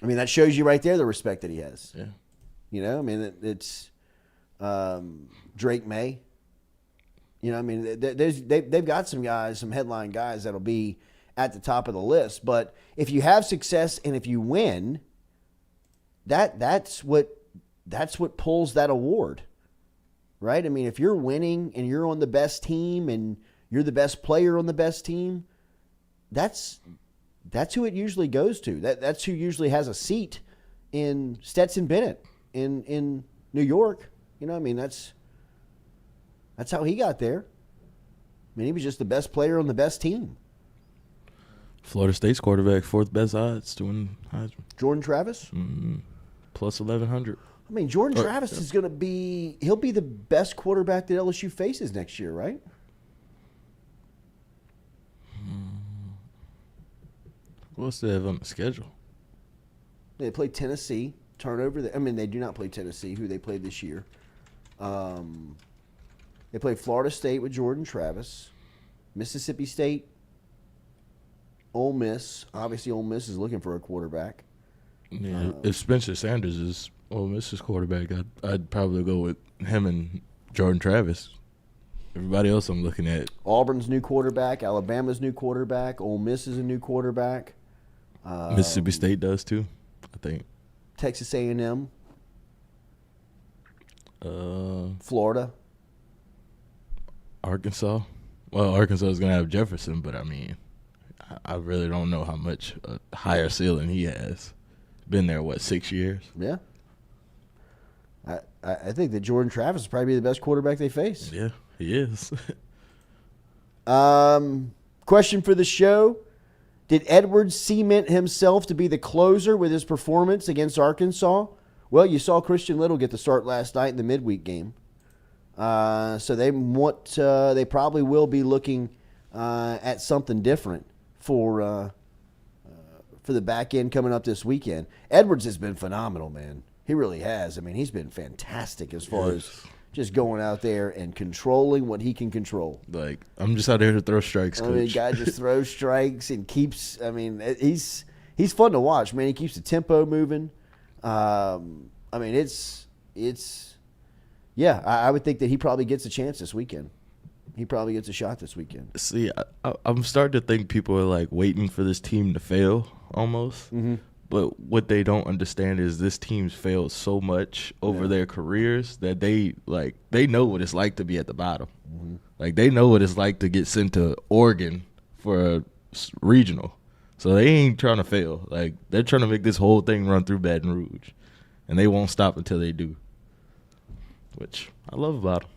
that shows you right there the respect that he has. Yeah. It's Drake May. They've got some guys, some headline guys that'll be at the top of the list. But if you have success and if you win, that's what pulls that award, right? If you're winning and you're on the best team and you're the best player on the best team, that's who it usually goes to. That's who usually has a seat in Stetson Bennett in New York. That's how he got there. He was just the best player on the best team. Florida State's quarterback, 4th best odds to win Heisman. Jordan Travis? Mm-hmm. Plus 1,100. Jordan Travis is going to be – he'll be the best quarterback that LSU faces next year, right? What else do they have on the schedule? They play Tennessee. They do not play Tennessee, who they played this year. They play Florida State with Jordan Travis, Mississippi State, Ole Miss. Obviously, Ole Miss is looking for a quarterback. Yeah, if Spencer Sanders is Ole Miss's quarterback, I'd probably go with him and Jordan Travis. Everybody else I'm looking at. Auburn's new quarterback, Alabama's new quarterback, Ole Miss is a new quarterback. Mississippi State does too, I think. Texas A&M. Florida. Arkansas. Well, Arkansas is gonna have Jefferson, but I mean, I really don't know how much higher ceiling he has. Been there 6 years? Yeah. I think that Jordan Travis is probably the best quarterback they face. Yeah, he is. Question for the show. Did Edwards cement himself to be the closer with his performance against Arkansas? Well, you saw Christian Little get the start last night in the midweek game. So they probably will be looking at something different for the back end coming up this weekend. Edwards has been phenomenal, man. He really has. I mean, he's been fantastic as far as just going out there and controlling what he can control. Like, I'm just out here to throw strikes, Coach. I mean, the guy just throws strikes and keeps. I mean, he's fun to watch, man. He keeps the tempo moving. I mean, it's. Yeah, I would think that he probably gets a chance this weekend. He probably gets a shot this weekend. See, I'm starting to think people are like waiting for this team to fail almost. Mm-hmm. But what they don't understand is this team's failed so much over their careers that they know what it's like to be at the bottom. Mm-hmm. Like, they know what it's like to get sent to Oregon for a regional. So they ain't trying to fail. Like, they're trying to make this whole thing run through Baton Rouge. And they won't stop until they do, which I love about them.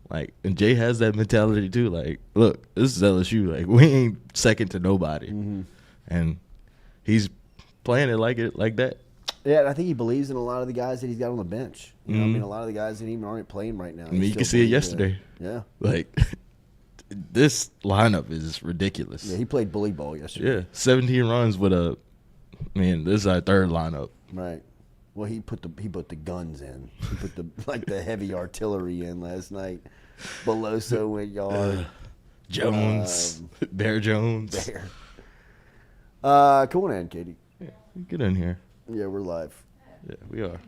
Like, and Jay has that mentality too. Like, look, this is LSU. Like, we ain't second to nobody. Mm-hmm. And he's playing it like that. Yeah, and I think he believes in a lot of the guys that he's got on the bench. You know, I mean, a lot of the guys that even aren't playing right now. I mean, you can see it yesterday. Yeah. Like, this lineup is ridiculous. Yeah, he played bully ball yesterday. Yeah, 17 runs with this is our third lineup. Right. Well, he put the guns in. He put the heavy artillery in last night. Beloso went yard. Jones, Bear Jones. Bear. Come on in, Katie. Yeah, get in here. Yeah, we're live. Yeah, we are.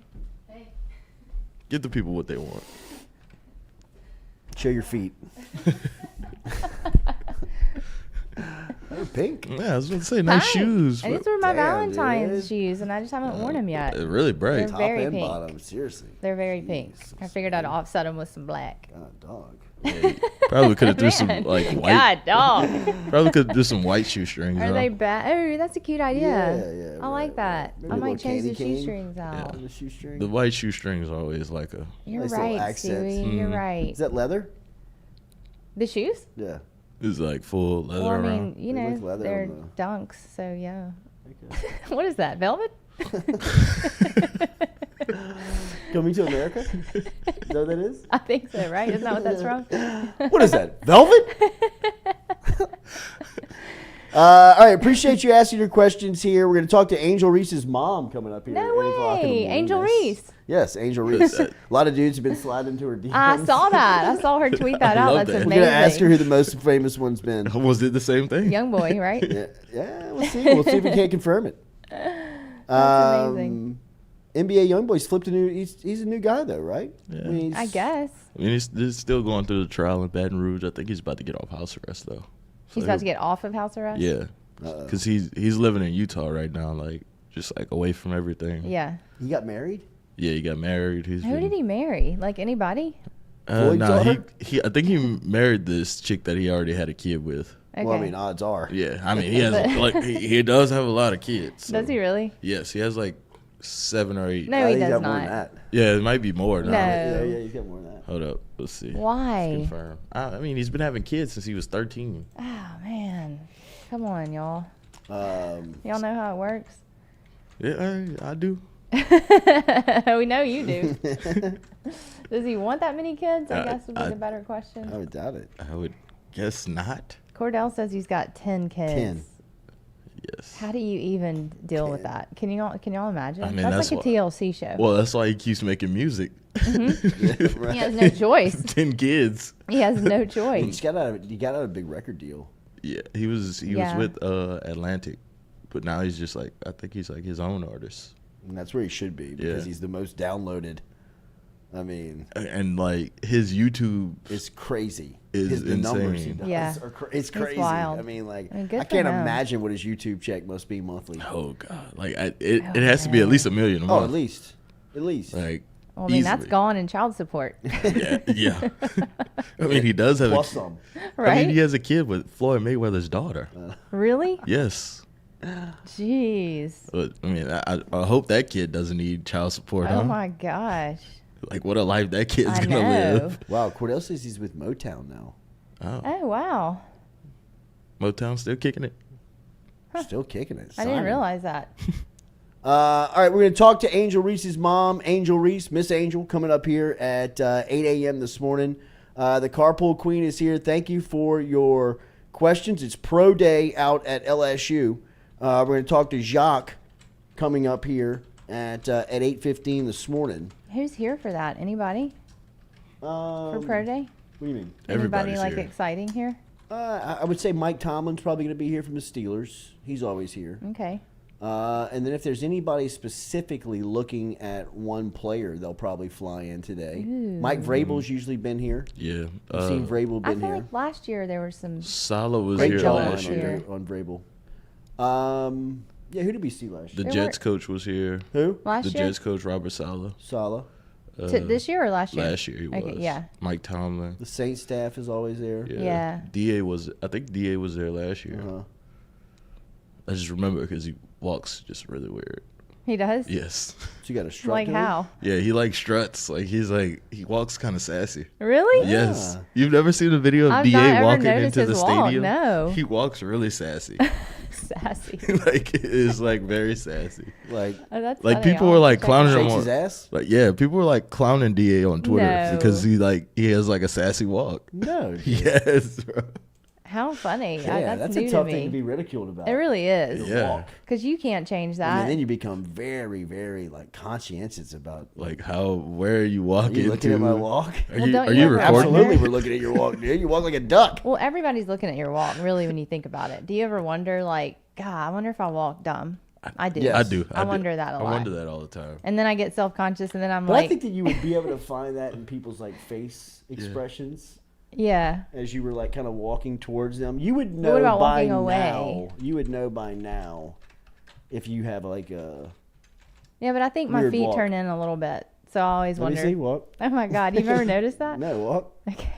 Give the people what they want. Show your feet. They're pink. Yeah, I was going to say, nice shoes. And these were my Valentine's shoes, and I just haven't worn them yet. They're really bright. They're Top very and pink. bottom, seriously. They're very pink. I figured I'd offset them with some black. God, dog. Yeah, probably could have threw some white. God, dog. Probably could do some white shoestrings. Are they bad? Oh, that's a cute idea. Yeah. I like that. Maybe I a might little change the candy cane. shoestrings out. The shoestring. The white shoestrings are always like a. You're Nice little right, accents. Stewie. You're right. Is that leather? The shoes? Yeah. It's like full leather Well, I around. mean, you They know, look leather they're on dunks, so yeah. What is that, velvet? Coming to America? Is that what that is? I think so, right? Isn't that what that's from? What is that? Velvet? All right, appreciate you asking your questions here. We're going to talk to Angel Reese's mom coming up here. No at 8 o'clock in the way. morning. Angel Reese. Yes, Angel Reese. A lot of dudes have been sliding into her DMs. I saw that. I saw her tweet that out. love That's that. We're amazing. going to ask her who the most famous one's been. Almost did the same thing. Young boy, right? Yeah, we'll see. We'll see if we can't confirm it. That's amazing. NBA Youngboy's flipped a new. He's a new guy though, right? Yeah. I guess. I mean, he's still going through the trial in Baton Rouge. I think he's about to get off house arrest though. He's about to get off of house arrest? Yeah, because he's living in Utah right now, like just like away from everything. Yeah. He got married. Yeah, he got married. Who did he marry? Like anybody? Floyd's Nah, daughter? I think he married this chick that he already had a kid with. Okay. Well, I mean, odds are. Yeah, I mean he has he does have a lot of kids. So. Does he really? Yes, he has like 7 or 8. No, I he think does got more than not. that. Yeah, it might be more now. No. Yeah, he's got more than that. Hold up, let's see. Why? Let's confirm. I mean, he's been having kids since he was 13. Oh, man. Come on, y'all. Um, Y'all know how it works? Yeah, I do. We know you do. Does he want that many kids? I guess would be the better question. I would doubt it. I would guess not. Cordell says he's got 10 kids. 10. Yes. How do you even deal with that? Can y'all imagine? I mean, that's like a TLC show. Well, that's why he keeps making music. Mm-hmm. He has no choice. 10 kids. He has no choice. He got out a big record deal. Yeah, he was with Atlantic, but now he's just like, I think he's like his own artist. And that's where he should be because he's the most downloaded. I mean, and like his YouTube is crazy. The numbers he does it's crazy. Wild. I mean, like I I can't imagine what his YouTube check must be monthly. Oh God, like it has to be at least $1 million a month. Oh, at least. Like Well, I mean, that's Easily. gone in child support. Yeah. I mean, he does have Plus some. Right? I mean, he has a kid with Floyd Mayweather's daughter. Really? Yes. Jeez. But, I mean, I hope that kid doesn't need child support, Oh huh? my gosh. Like, what a life that kid's I going to know. live. Wow, Cordell says he's with Motown now. Oh, wow. Motown still kicking it. Still kicking it. I didn't Simon. realize that. All right, we're going to talk to Angel Reese's mom, Angel Reese, Miss Angel, coming up here at 8 a.m. this morning. The Carpool Queen is here. Thank you for your questions. It's Pro Day out at LSU. We're going to talk to Jacques coming up here at 8:15 this morning. Who's here for that? Anybody? For Pro Day? What do you mean? Anybody like here. exciting here? I would say Mike Tomlin's probably going to be here from the Steelers. He's always here. Okay. And then if there's anybody specifically looking at one player, they'll probably fly in today. Ooh. Mike Vrabel's usually been here. Yeah. I've seen Vrabel I been feel here. like last year there were some. Salah was Great here job last on year. on Vrabel. Yeah, who did we see last The year? Jets coach was here. Who? Last The year? Jets coach, Robert Saleh. Sala. This year or last year? Last year he was. Okay, yeah. Mike Tomlin. The Saints staff is always there. Yeah. I think DA was there last year. Uh-huh. I just remember because he walks just really weird. He does? Yes. So you got a strut Like to him? how? Yeah, he like struts. Like he walks kind of sassy. Really? Yes. You've never seen a video of I've not DA ever walking noticed into the his walk, stadium? no. He walks really sassy. Sassy. Like it is like very sassy. Like, Oh, that's Like funny. people I'll were like check clowning it him shakes out. his on. ass? Like yeah, people were like clowning DA on Twitter No. because he has like a sassy walk. No. dude. Yes, bro. How funny. Yeah, that's that's new a tough to thing me. to be ridiculed about. It really is. Yeah. Walk. Because you can't change that. And then you become very, very like conscientious about. Like where are you Are walking? you looking to? at my walk? Are Well, you don't are you you ever recording? wonder- Absolutely, we're looking at your walk, dude. You walk like a duck. Well, everybody's looking at your walk, really, when you think about it. Do you ever wonder, like, God, I wonder if I walk dumb? I do. Yes. I do. I wonder that a lot. I wonder that all the time. And then I get self-conscious, and then I'm But like, I think that you would be able to find that in people's like face expressions yeah. as you were like kind of walking towards them. You would But know what about by walking away? now. You would know by now if you have like a. Yeah, but I think my Weird feet walk. turn in a little bit. So I always Let me wonder. see walk. Oh, my God. You've ever noticed that? No walk. Okay.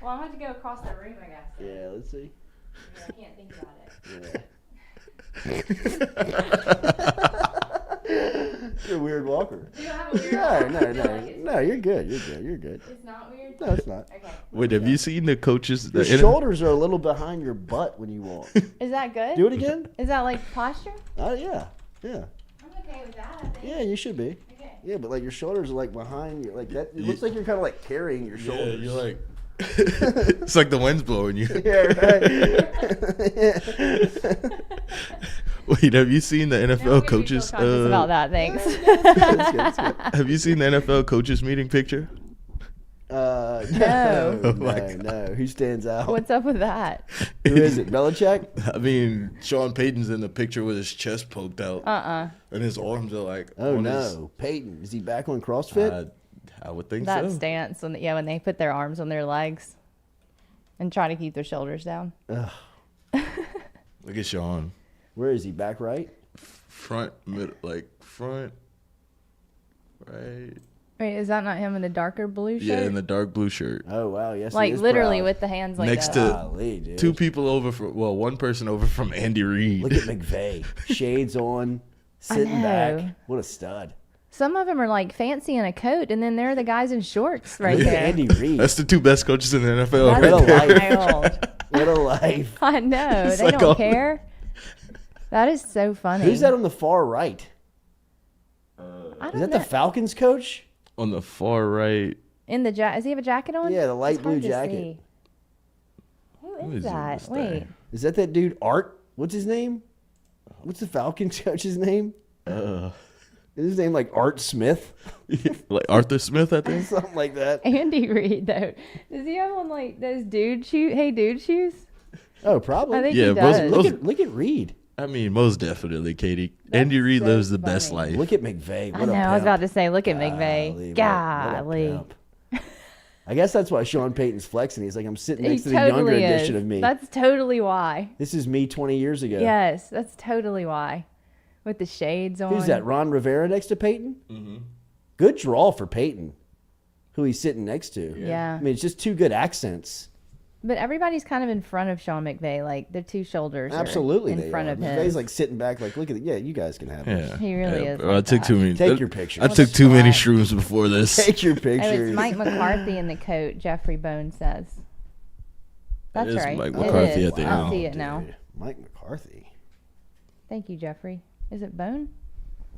Well, I'm going to have to go across the room, I guess. Yeah, let's see. I can't think about it. Yeah. You're a weird walker. Do I have a weird No, walk? no, I feel no, like it's- no. You're good. You're good. You're good. It's not weird? No, it's not. Okay. Wait, have you seen the coaches? Your shoulders are a little behind your butt when you walk. Is that good? Do it again. Is that like posture? Yeah, yeah, I'm okay with that, I think. yeah. You should be. Okay. Yeah, but like your shoulders are like behind you, like that. It looks like you're kind of like carrying your Yeah, shoulders. you're like. It's like the wind's blowing you. Yeah, right. Wait, have you seen the Now I'm NFL gonna be coaches? self-conscious about that, thanks. That's good. Have you seen the NFL coaches meeting picture? No, No. Oh my no, no. Who stands out? What's up with that? Who is it? Belichick? I mean, Sean Payton's in the picture with his chest poked out, and his arms are like. Oh on no, Peyton. Is he back on CrossFit? I would think That so. stance, when they put their arms on their legs and try to keep their shoulders down. Look at Sean. Where is he? Back right? Front, middle, like front, right. Wait, is that not him in the darker blue shirt? Yeah, in the dark blue shirt. Oh wow, yes. he like is literally proud. with the hands like Next that. to Golly, dude. two people over from, one person over from Andy Reid. Look at McVay. Shades on, sitting know. back. What a stud. Some of them are like fancy in a coat, and then there are the guys in shorts right Look at there. Andy Reid. That's the two best coaches in the NFL. That's Right there. wild. What a life. I know. It's They like don't all- care. That is so funny. Who's that on the far right? I Is don't that know. the Falcons coach? On the far right. In the does he have a jacket on? Yeah, the light It's hard blue to jacket. see. Who Who is is it? that? What's Wait. that? Is that dude Art? What's his name? What's the Falcons coach's name? Is his name like Art Smith? Like Arthur Smith, I think. Something like that. Andy Reid though. Does he have on like those dude shoes? Hey dude shoes? Oh, probably. I think Yeah, he does. Look at Reed. I mean, most definitely, Katie. Andy Reid so lives the best funny. life. Look at McVay. What I know. a I was pimp. about to say, look at Golly, McVay. what a Golly. pimp. I guess that's why Sean Payton's flexing. He's like, I'm sitting He next to the younger totally is. edition of me. That's totally why. This is me 20 years ago. Yes, that's totally why. With the shades on. Who's that? Ron Rivera next to Peyton? Mm-hmm. Good draw for Peyton, who he's sitting next to. Yeah. I mean, it's just two good accents. But everybody's kind of in front of Sean McVay. Like, the two shoulders Absolutely, are in front of him. McVay's like sitting back, like, look at it. Yeah, you guys can have it. Yeah. He really is. I took too many. Take your pictures. I took too many shrooms before this. Take your Oh, pictures. it's Mike McCarthy in the coat, Jeffrey Bone says. That's is right. Mike McCarthy at the I end. see it now. Mike McCarthy. Thank you, Jeffrey. Is it Bone?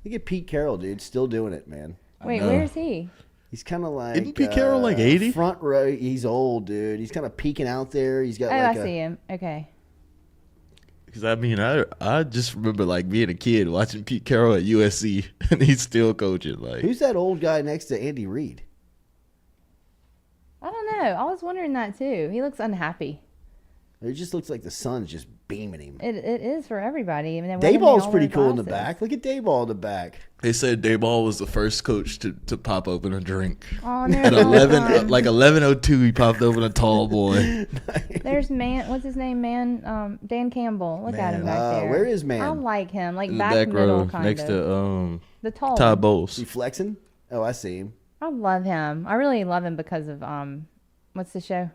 Look at Pete Carroll, dude. Still doing it, man. Wait, where is he? He's kind of like Isn't Pete Carroll like 80? Front row. He's old, dude. He's kind of peeking out there. He's got I see him. Okay. Because I mean, I just remember like being a kid watching Pete Carroll at USC, and he's still coaching. Like, who's that old guy next to Andy Reid? I don't know. I was wondering that too. He looks unhappy. It just looks like the sun's just beaming him. It is for everybody. I mean, Dayball's pretty cool in the back. Look at Dayball in the back. They said Dayball was the first coach to pop open a drink. Oh, at 11:02, he popped open a tall boy. There's what's his name, Dan Campbell. Look at him back there. Where is Man? I like him, like In the back back middle row, kind next of. to the tall Todd one. Bowles. He flexing? Oh, I see him. I love him. I really love him because of what's the show?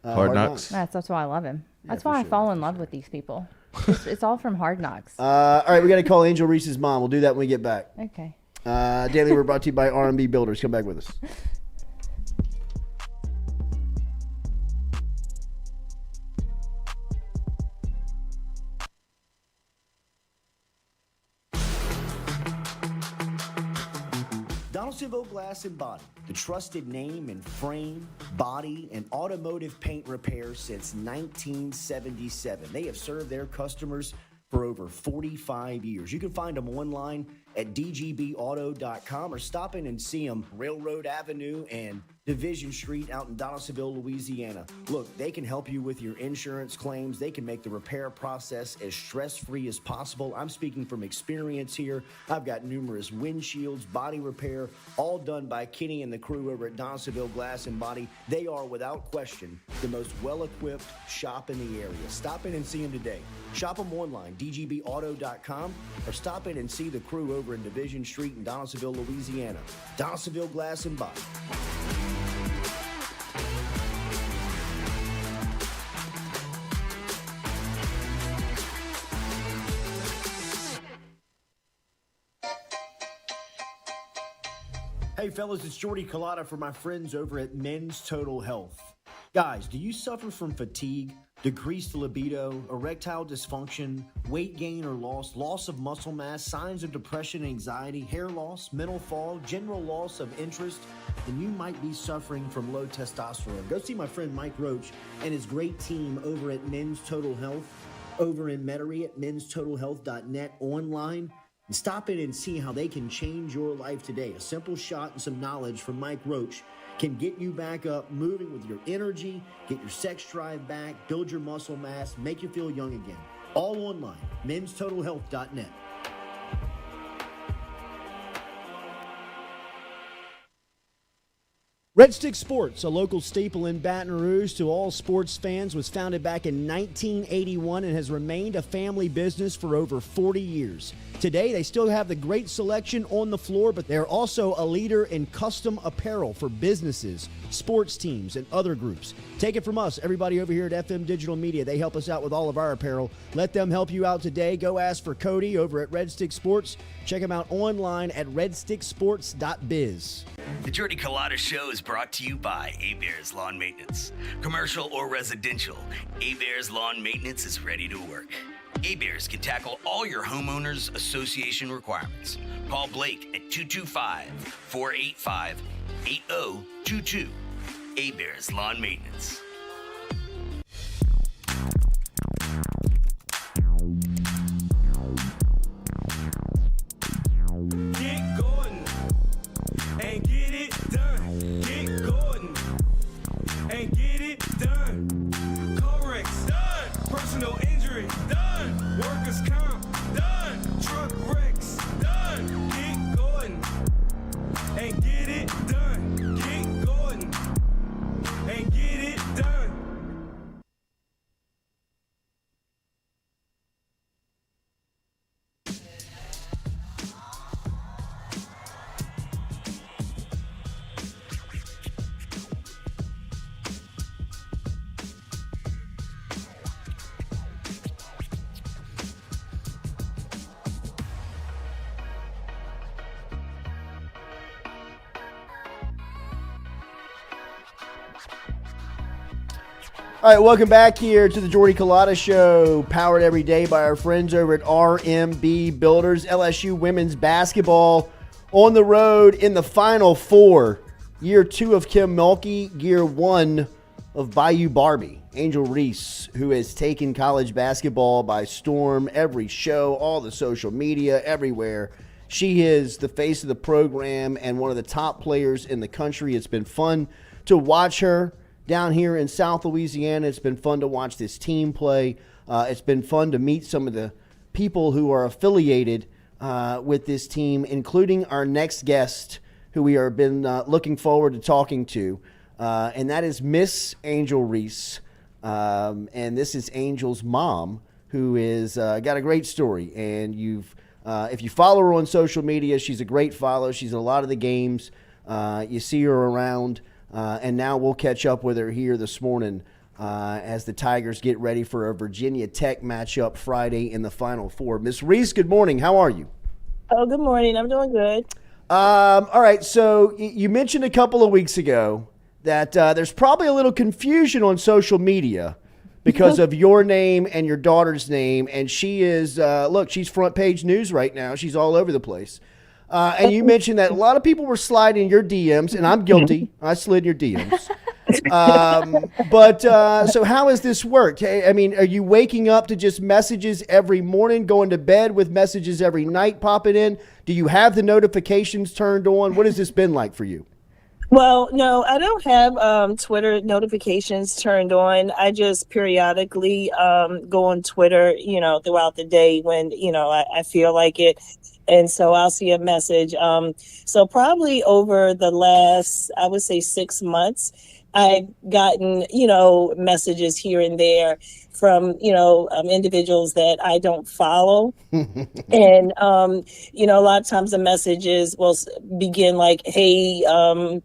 Hard Knocks. That's why I love him. That's why I fall in love with these people. It's all from Hard Knocks. All right, we got to call Angel Reese's mom. We'll do that when we get back. Okay. Daily, we're brought to you by R&B Builders. Come back with us. Donaldsonville Glass and Body, the trusted name in frame, body, and automotive paint repair since 1977. They have served their customers for over 45 years. You can find them online at dgbauto.com or stop in and see them Railroad Avenue and Division Street out in Donaldsonville, Louisiana. Look, they can help you with your insurance claims. They can make the repair process as stress-free as possible. I'm speaking from experience here. I've got numerous windshields, body repair, all done by Kenny and the crew over at Donaldsonville Glass and Body. They are, without question, the most well-equipped shop in the area. Stop in and see them today. Shop them online, dgbauto.com, or stop in and see the crew over in Division Street in Donaldsonville, Louisiana. Donaldsonville Glass and Body. Hey fellas, it's Jordy Culotta for my friends over at Men's Total Health. Guys, do you suffer from fatigue, decreased libido, erectile dysfunction, weight gain or loss of muscle mass, signs of depression, anxiety, hair loss, mental fog, general loss of interest? Then you might be suffering from low testosterone. Go see my friend Mike Roach and his great team over at Men's Total Health, over in Metairie at menstotalhealth.net online. And stop in and see how they can change your life today. A simple shot and some knowledge from Mike Roach can get you back up, moving with your energy, get your sex drive back, build your muscle mass, make you feel young again. All online, menstotalhealth.net. Red Stick Sports, a local staple in Baton Rouge to all sports fans, was founded back in 1981 and has remained a family business for over 40 years. Today, they still have the great selection on the floor, but they're also a leader in custom apparel for businesses, sports teams, and other groups. Take it from us, everybody over here at FM Digital Media. They help us out with all of our apparel. Let them help you out today. Go ask for Cody over at Red Stick Sports. Check him out online at redsticksports.biz. The Jordy Culotta Show is brought to you by A-Bears Lawn Maintenance. Commercial or residential, A-Bears Lawn Maintenance is ready to work. A-Bears can tackle all your homeowners association requirements. Call Blake at 225-485-8022. A-Bears Lawn Maintenance. Get Gordon and get it done. Get Gordon and get it done. Corrects done. Personal injury done. Workers' comp done. Truck wrecks done. Get Gordon and get it done. Get Gordon and get it done. All right, welcome back here to the Jordy Culotta Show, powered every day by our friends over at RMB Builders. LSU women's basketball on the road in the Final Four. Year 2 of Kim Mulkey, year 1 of Bayou Barbie. Angel Reese, who has taken college basketball by storm, every show, all the social media, everywhere. She is the face of the program and one of the top players in the country. It's been fun to watch her down here in South Louisiana. It's been fun to watch this team play. It's been fun to meet some of the people who are affiliated with this team, including our next guest, who we have been looking forward to talking to, and that is Miss Angel Reese. And this is Angel's mom, who is got a great story. And if you follow her on social media, she's a great follow. She's at a lot of the games. You see her around. And now we'll catch up with her here this morning as the Tigers get ready for a Virginia Tech matchup Friday in the Final Four. Miss Reese, good morning. How are you? Oh, good morning. I'm doing good. All right, so you mentioned a couple of weeks ago that there's probably a little confusion on social media because of your name and your daughter's name, and she is, she's front page news right now. She's all over the place. And you mentioned that a lot of people were sliding your DMs, and I'm guilty. I slid your DMs. So how has this worked? I mean, are you waking up to just messages every morning, going to bed with messages every night popping in? Do you have the notifications turned on? What has this been like for you? Well, no, I don't have Twitter notifications turned on. I just periodically go on Twitter, throughout the day when, I feel like it. And so I'll see a message. So probably over the last, I would say 6 months, I've gotten, messages here and there from, individuals that I don't follow. And, a lot of times the messages will begin like, hey,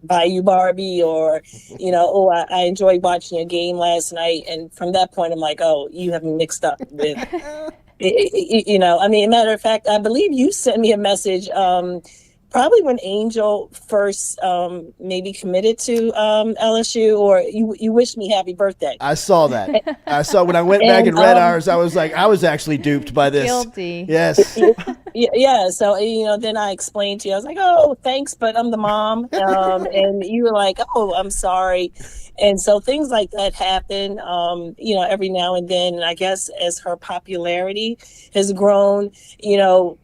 Bayou Barbie, or, I enjoyed watching your game last night. And from that point, I'm like, oh, you have me mixed up with... matter of fact, I believe you sent me a message probably when Angel first maybe committed to LSU, or you wished me happy birthday. I saw that. I saw when I went back and read ours, I was like, I was actually duped by this. Guilty. Yes. Yeah. So, then I explained to you, I was like, oh, thanks, but I'm the mom. And you were like, oh, I'm sorry. And so things like that happen, every now and then. And I guess as her popularity has grown,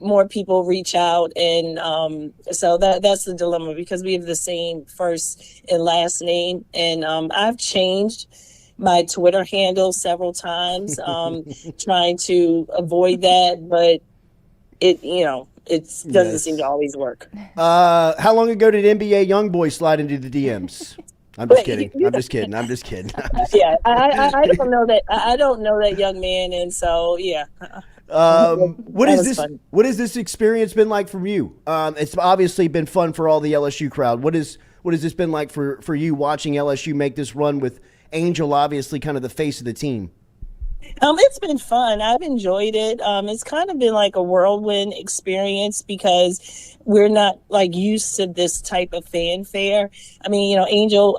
more people reach out. And so that's the dilemma, because we have the same first and last name. And I've changed my Twitter handle several times, trying to avoid that. But it doesn't seem to always work. How long ago did NBA YoungBoy slide into the DMs? I'm just kidding. I'm just kidding. Yeah, I don't know that. I don't know that young man, and so yeah. What has this experience been like for you? It's obviously been fun for all the LSU crowd. What has this been like for you watching LSU make this run with Angel, obviously kind of the face of the team? It's been fun. I've enjoyed it. It's kind of been like a whirlwind experience because we're not like used to this type of fanfare. I mean, Angel,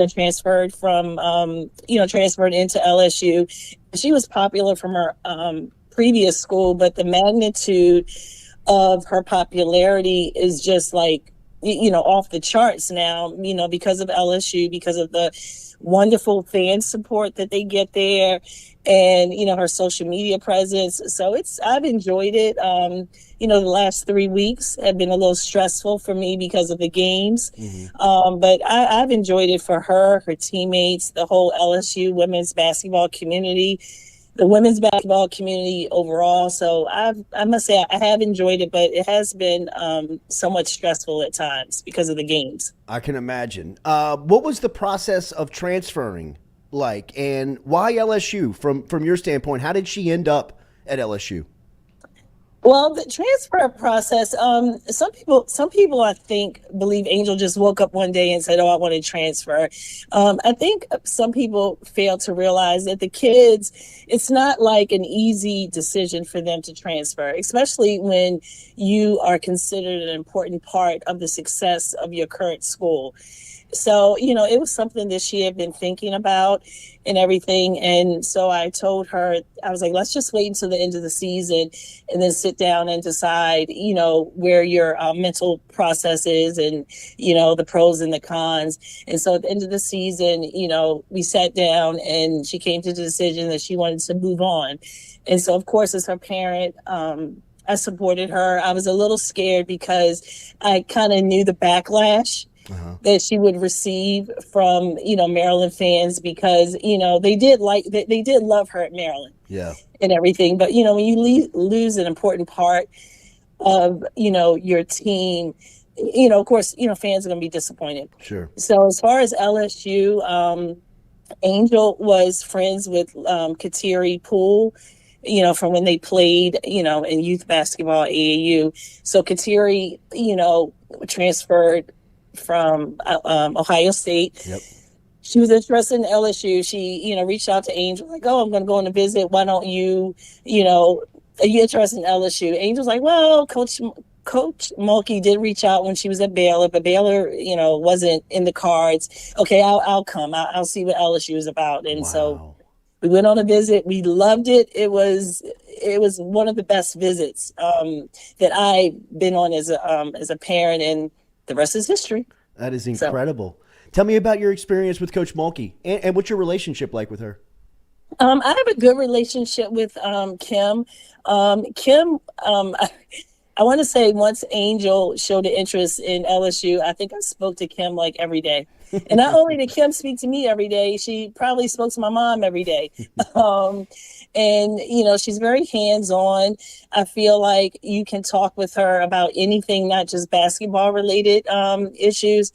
transferred into LSU. She was popular from her previous school, but the magnitude of her popularity is just like, off the charts now, because of LSU, because of the wonderful fan support that they get there, and her social media presence. So I've enjoyed it. The last 3 weeks have been a little stressful for me because of the games. But I've enjoyed it for her teammates, the whole LSU women's basketball community, the women's basketball community overall. So I must say I have enjoyed it, but it has been somewhat stressful at times because of the games. I can imagine. What was the process of transferring like, and why LSU from your standpoint? How did she end up at LSU? Well, the transfer process, some people I think believe Angel just woke up one day and said, oh, I want to transfer. I think some people fail to realize that the kids, it's not like an easy decision for them to transfer, especially when you are considered an important part of the success of your current school. So, it was something that she had been thinking about and everything. And so I told her, I was like, let's just wait until the end of the season and then sit down and decide, where your mental process is and, the pros and the cons. And so at the end of the season, we sat down and she came to the decision that she wanted to move on. And so, of course, as her parent, I supported her. I was a little scared because I kind of knew the backlash that she would receive from, Maryland fans because, they did love her at Maryland. Yeah. And everything. But, when you lose an important part of, your team, of course, fans are going to be disappointed. Sure. So as far as LSU, Angel was friends with Kateri Poole, from when they played, in youth basketball AAU. So Kateri, transferred from Ohio State. Yep. She was interested in LSU. She, reached out to Angel, like, oh, I'm going to go on a visit. Why don't you, are you interested in LSU? Angel's like, well, Coach Mulkey did reach out when she was at Baylor, but Baylor, wasn't in the cards. Okay, I'll come. I'll see what LSU is about. And so we went on a visit. We loved it. It was one of the best visits that I've been on as a parent, and the rest is history. That is incredible. Tell me about your experience with Coach Mulkey and what's your relationship like with her? I have a good relationship with Kim. Kim, I want to say once Angel showed an interest in LSU, I think I spoke to Kim like every day. And not only did Kim speak to me every day, she probably spoke to my mom every day. And, she's very hands-on. I feel like you can talk with her about anything, not just basketball related issues.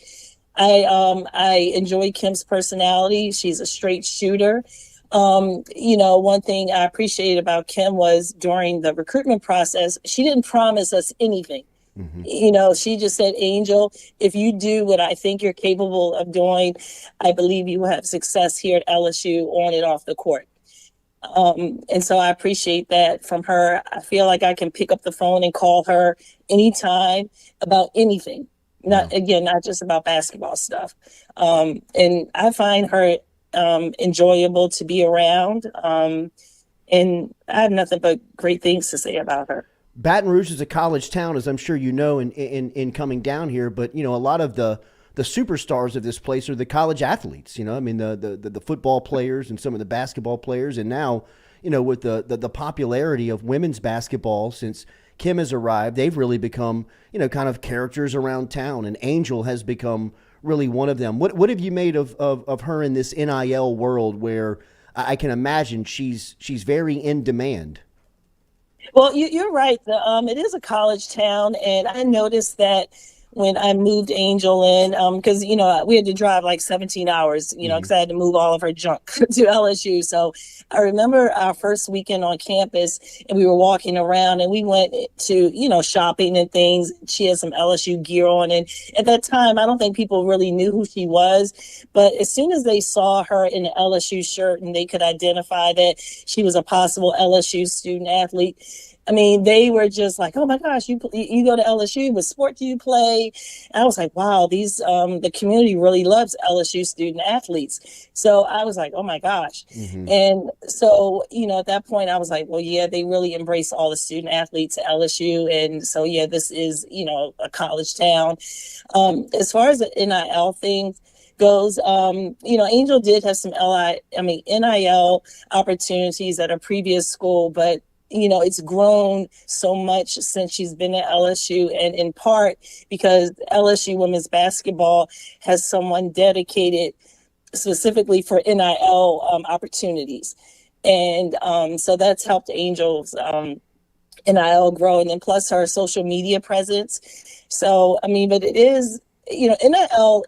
I enjoy Kim's personality. She's a straight shooter. One thing I appreciated about Kim was during the recruitment process, she didn't promise us anything. Mm-hmm. She just said, Angel, if you do what I think you're capable of doing, I believe you will have success here at LSU on and off the court. And so I appreciate that from her. I feel like I can pick up the phone and call her anytime about anything. Not just about basketball stuff. And I find her enjoyable to be around. And I have nothing but great things to say about her. Baton Rouge is a college town, as I'm sure you know, in coming down here. But, a lot of the superstars of this place are the college athletes. The football players and some of the basketball players. And now, with the popularity of women's basketball since Kim has arrived, they've really become, kind of characters around town. And Angel has become really one of them. What have you made of her in this NIL world where I can imagine she's very in demand? Well, you're right. It is a college town, and I noticed that when I moved Angel in, because, we had to drive like 17 hours, because I had to move all of her junk to LSU. So I remember our first weekend on campus and we were walking around and we went to, shopping and things. She had some LSU gear on. And at that time, I don't think people really knew who she was. But as soon as they saw her in an LSU shirt and they could identify that she was a possible LSU student athlete, I mean, they were just like, oh my gosh, you go to LSU, what sport do you play? And I was like, wow, the community really loves LSU student athletes. So I was like, oh my gosh. Mm-hmm. And so, at that point I was like, well, yeah, they really embrace all the student athletes at LSU. And so, yeah, this is, a college town. As far as the NIL thing goes, Angel did have some NIL opportunities at a previous school, but it's grown so much since she's been at LSU, and in part because LSU women's basketball has someone dedicated specifically for NIL opportunities. And so that's helped Angel's NIL grow, and then plus her social media presence. So, but it is, NIL,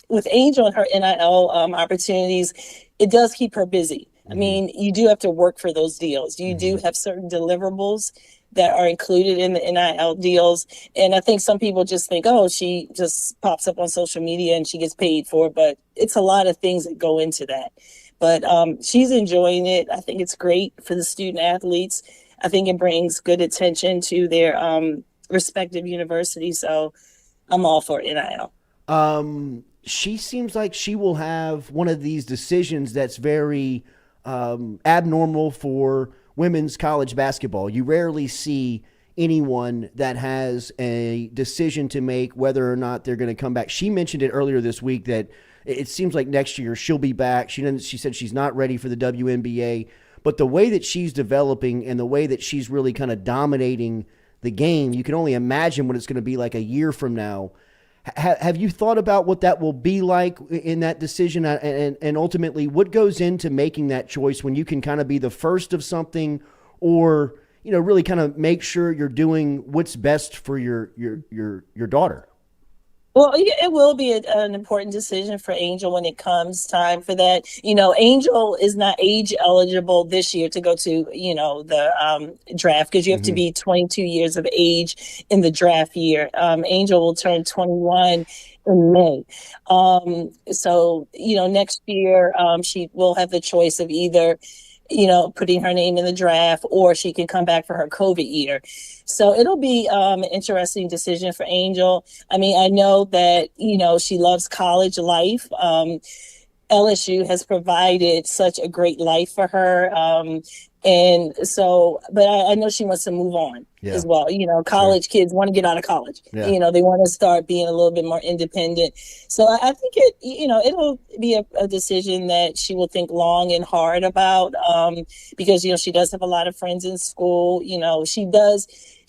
with Angel and her NIL opportunities, it does keep her busy. I mean, you do have to work for those deals. You do have certain deliverables that are included in the NIL deals. And I think some people just think, oh, she just pops up on social media and she gets paid for it. But it's a lot of things that go into that. But she's enjoying it. I think it's great for the student athletes. I think it brings good attention to their respective universities. So I'm all for NIL. she seems like she will have one of these decisions that's very abnormal for women's college basketball. You rarely see anyone that has a decision to make whether or not they're going to come back. She mentioned it earlier this week that it seems like next year she'll be back. She said she's not ready for the WNBA, but the way that she's developing and the way that she's really kind of dominating the game, you can only imagine what it's going to be like a year from now. Have you thought about what that will be like in that decision, and ultimately what goes into making that choice when you can kind of be the first of something, or really kind of make sure you're doing what's best for your daughter? Well, it will be an important decision for Angel when it comes time for that. Angel is not age eligible this year to go to, the draft, because you have to be 22 years of age in the draft year. Angel will turn 21 in May. So, next year she will have the choice of either putting her name in the draft, or she can come back for her COVID year. So it'll be an interesting decision for Angel. I mean, I know that, she loves college life. LSU has provided such a great life for her. And so, but I know she wants to move on as well. College kids want to get out of college. Yeah. They want to start being a little bit more independent. So I think it'll be a decision that she will think long and hard about, because, she does have a lot of friends in school.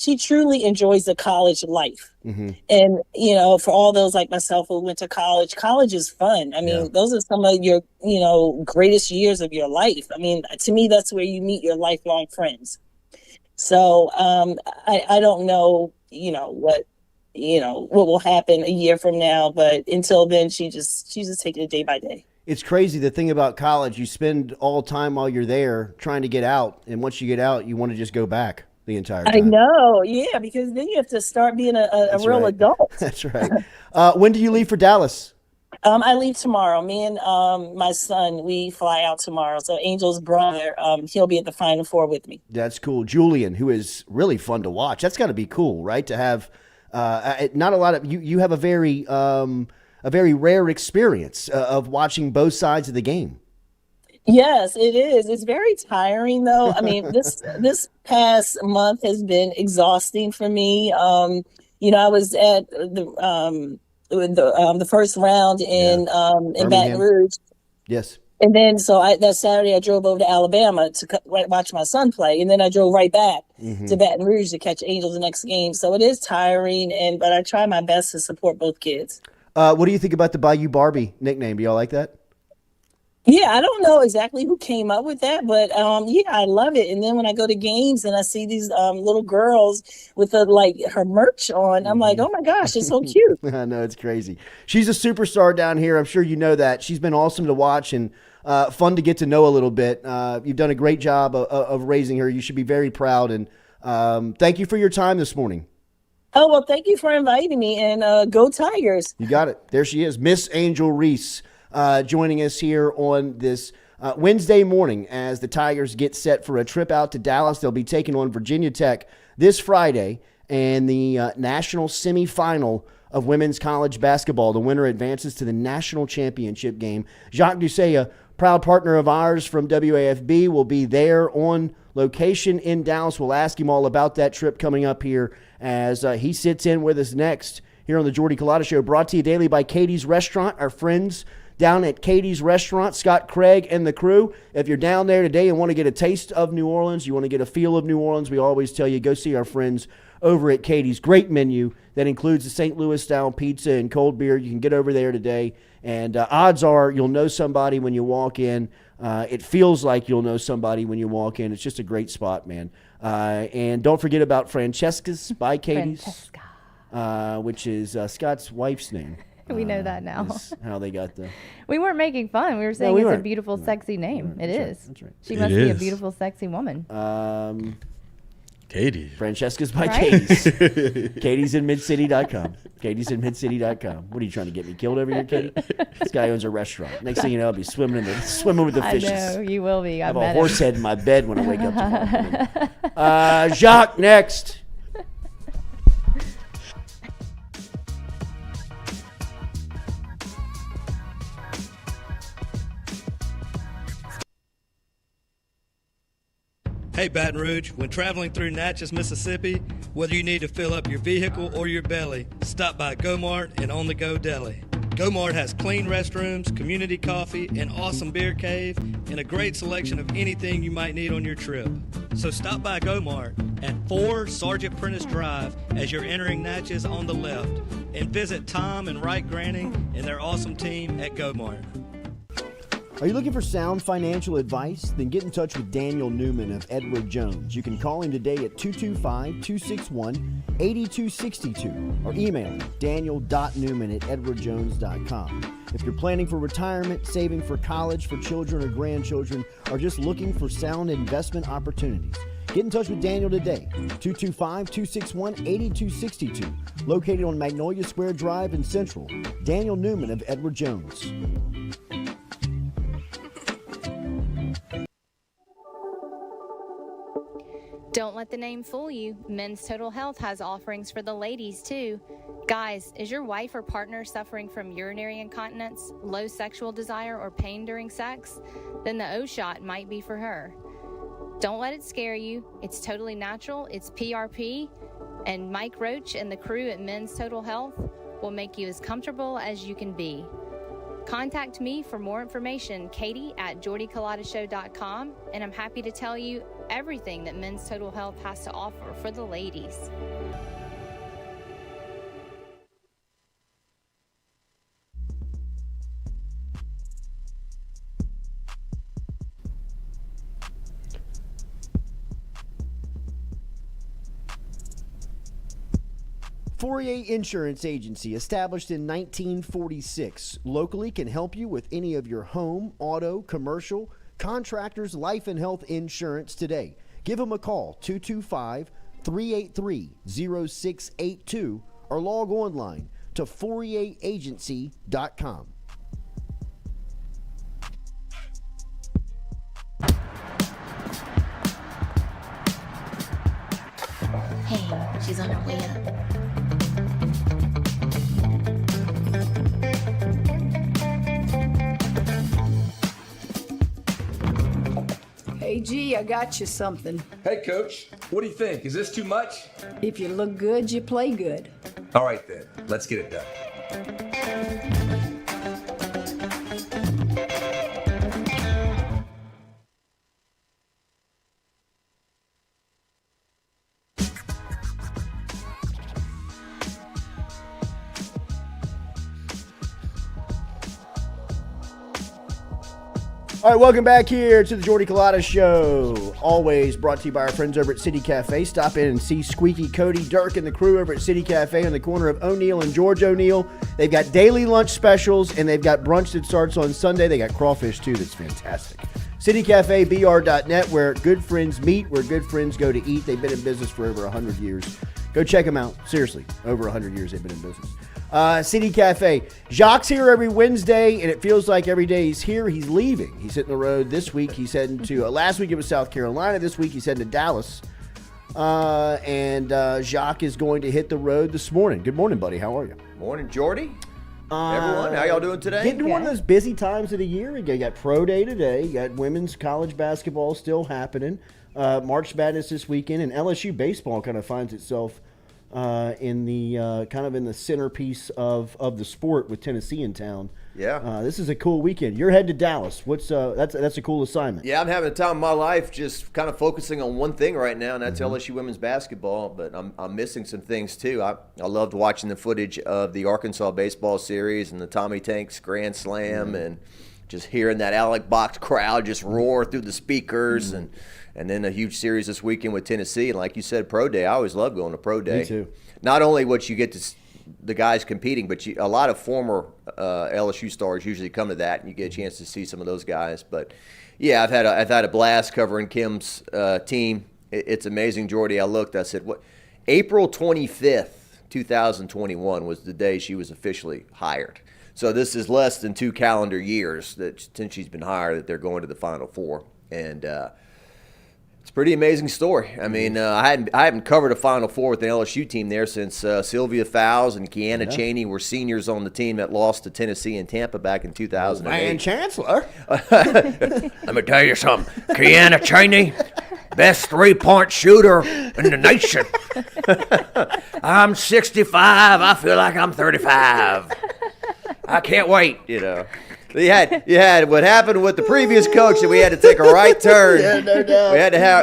She truly enjoys the college life. Mm-hmm. And, for all those like myself who went to college is fun. I mean, those are some of your, greatest years of your life. I mean, to me, that's where you meet your lifelong friends. So I don't know, what will happen a year from now, but until then, she's just taking it day by day. It's crazy. The thing about college, you spend all time while you're there trying to get out. And once you get out, you want to just go back the entire time. I know. Yeah. Because then you have to start being a real adult. That's right. When do you leave for Dallas? I leave tomorrow. Me and my son, we fly out tomorrow. So Angel's brother, he'll be at the Final Four with me. That's cool. Julian, who is really fun to watch. That's got to be cool, right? To have not a lot of you have a very rare experience of watching both sides of the game. Yes, it is. It's very tiring, though. I mean, this past month has been exhausting for me. I was at the first round in Baton Rouge. Yes. And then that Saturday I drove over to Alabama to watch my son play, and then I drove right back to Baton Rouge to catch Angels the next game. So it is tiring, but I try my best to support both kids. What do you think about the Bayou Barbie nickname? Do y'all like that? Yeah, I don't know exactly who came up with that, but I love it. And then when I go to games and I see these little girls with her merch on, I'm like, oh my gosh, it's so cute. I know, it's crazy. She's a superstar down here. I'm sure you know that. She's been awesome to watch and fun to get to know a little bit. You've done a great job of raising her. You should be very proud. And thank you for your time this morning. Oh, well, thank you for inviting me, and go Tigers. You got it. There she is, Miss Angel Reese. Joining us here on this Wednesday morning as the Tigers get set for a trip out to Dallas. They'll be taking on Virginia Tech this Friday, and the national semifinal of women's college basketball. The winner advances to the national championship game. Jacques Doucet, a proud partner of ours from WAFB, will be there on location in Dallas. We'll ask him all about that trip coming up here as he sits in with us next here on the Jordy Culotta Show, brought to you daily by Katie's Restaurant, our friends down at Katie's Restaurant, Scott Craig and the crew. If you're down there today and want to get a taste of New Orleans, you want to get a feel of New Orleans, we always tell you, go see our friends over at Katie's. Great menu that includes the St. Louis-style pizza and cold beer. You can get over there today, and odds are you'll know somebody when you walk in. It feels like you'll know somebody when you walk in. It's just a great spot, man. And don't forget about Francesca's by Katie's, which is Scott's wife's name. We know that now. How they got the. We weren't making fun. We were saying it's a beautiful, sexy name. It is. That's right. She must be a beautiful, sexy woman. Katie. Francesca's by Katie's. Katie's in midcity.com. Katie's in midcity.com. What are you trying to get me killed over here, Katie? This guy owns a restaurant. Next thing you know, I'll be swimming with the fishes. I know, you will be. I have a horse head in my bed when I wake up tomorrow. Jacques next. Hey, Baton Rouge, when traveling through Natchez, Mississippi, whether you need to fill up your vehicle or your belly, stop by Go-Mart and On The Go Deli. Go-Mart has clean restrooms, community coffee, an awesome beer cave, and a great selection of anything you might need on your trip. So stop by Go-Mart at 4 Sergeant Prentice Drive as you're entering Natchez on the left, and visit Tom and Wright Granning and their awesome team at Go-Mart. Are you looking for sound financial advice? Then get in touch with Daniel Newman of Edward Jones. You can call him today at 225-261-8262 or email him daniel.newman@edwardjones.com. If you're planning for retirement, saving for college for children or grandchildren, or just looking for sound investment opportunities, get in touch with Daniel today, 225-261-8262, located on Magnolia Square Drive in Central. Daniel Newman of Edward Jones. Don't let the name fool you. Men's Total Health has offerings for the ladies, too. Guys, is your wife or partner suffering from urinary incontinence, low sexual desire, or pain during sex? Then the O-Shot might be for her. Don't let it scare you. It's totally natural. It's PRP. And Mike Roach and the crew at Men's Total Health will make you as comfortable as you can be. Contact me for more information, Katie at JordyCulottaShow.com, and I'm happy to tell you everything that Men's Total Health has to offer for the ladies. Fourier Insurance Agency, established in 1946, locally can help you with any of your home, auto, commercial, contractors, life and health insurance today. Give them a call, 225-383-0682, or log online to FourierAgency.com. Hey, she's on her way up. Hey, G, I got you something. Hey, Coach. What do you think? Is this too much? If you look good, you play good. All right, then. Let's get it done. All right, welcome back here to the Jordy Culotta Show. Always brought to you by our friends over at City Cafe. Stop in and see Squeaky, Cody, Dirk, and the crew over at City Cafe on the corner of O'Neill and George O'Neill. They've got daily lunch specials, and they've got brunch that starts on Sunday. They got crawfish, too. That's fantastic. CityCafeBR.net, where good friends meet, where good friends go to eat. They've been in business for over 100 years. Go check them out. Seriously, over 100 years they've been in business. City Cafe. Jacques here every Wednesday, and it feels like every day he's here, he's leaving. He's hitting the road this week. He's heading to, last week it was South Carolina. This week he's heading to Dallas. And Jacques is going to hit the road this morning. Good morning, buddy. How are you? Morning, Jordy. Everyone, how y'all doing today? Getting one of those busy times of the year. You got Pro Day today. You got women's college basketball still happening. March Madness this weekend, and LSU Baseball kind of finds itself in the centerpiece of the sport with Tennessee in town. Yeah. This is a cool weekend. You're headed to Dallas. That's a cool assignment. Yeah, I'm having a time of my life just kind of focusing on one thing right now, and that's LSU women's basketball, but I'm missing some things too. I loved watching the footage of the Arkansas baseball series and the Tommy Tanks Grand Slam and just hearing that Alec Box crowd just roar through the speakers and then a huge series this weekend with Tennessee. And like you said, Pro Day. I always love going to Pro Day. Me too. Not only what you get to the guys competing, but a lot of former LSU stars usually come to that, and you get a chance to see some of those guys. But yeah, I've had a blast covering Kim's team. It's amazing, Jordy. I said, what? April 25th, 2021 was the day she was officially hired. So this is less than 2 calendar years since she's been hired that they're going to the Final Four, and It's a pretty amazing story. I mean, I haven't covered a Final Four with the LSU team there since Sylvia Fowles and Kiana Chaney were seniors on the team that lost to Tennessee and Tampa back in 2008. And Chancellor. Let me tell you something. Kiana Chaney, best three-point shooter in the nation. I'm 65. I feel like I'm 35. I can't wait, you know. You had what happened with the previous coach, and we had to take a right turn. Yeah, no doubt.